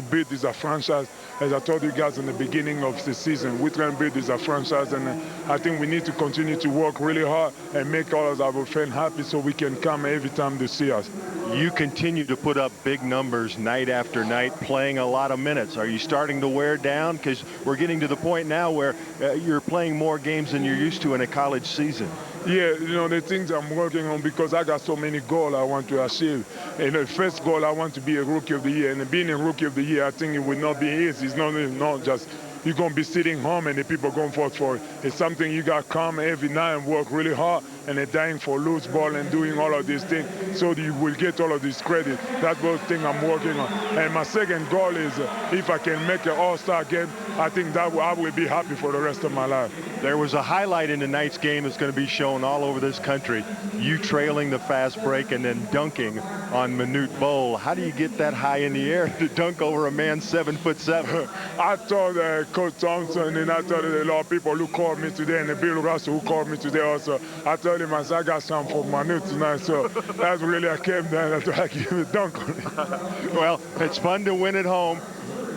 build this a franchise. As I told you guys in the beginning of the season, we're trying to build this a franchise. And I think we need to continue to work really hard and make all of our fans happy so we can come every time they see us. You continue to put up big numbers night after night, playing a lot of minutes. Are you starting to wear down? Because we're getting to the point now where you're playing more games than you're used to in a college season. Yeah, you know, the things I'm working on, because I got so many goals I want to achieve. And the first goal, I want to be a Rookie of the Year. And being a Rookie of the Year, I think it will not be easy. It's not just you're going to be sitting home and the people going for it. It's something you got to come every night and work really hard, and they're dying for loose ball and doing all of these things so you will get all of this credit. That's the thing I'm working on. And my second goal is if I can make an all-star game, I think that I will be happy for the rest of my life. There was a highlight in tonight's game that's going to be shown all over this country. You trailing the fast break and then dunking on Manute Bol. How do you get that high in the air to dunk over a man 7'7"? I told Coach Thompson, and I told a lot of people who called me today, and Bill Russell who called me today also. I told him, I said, I got something for Manute tonight, so that's really, I came down and I give a dunk on him. Well, it's fun to win at home.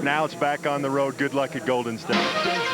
Now it's back on the road. Good luck at Golden State.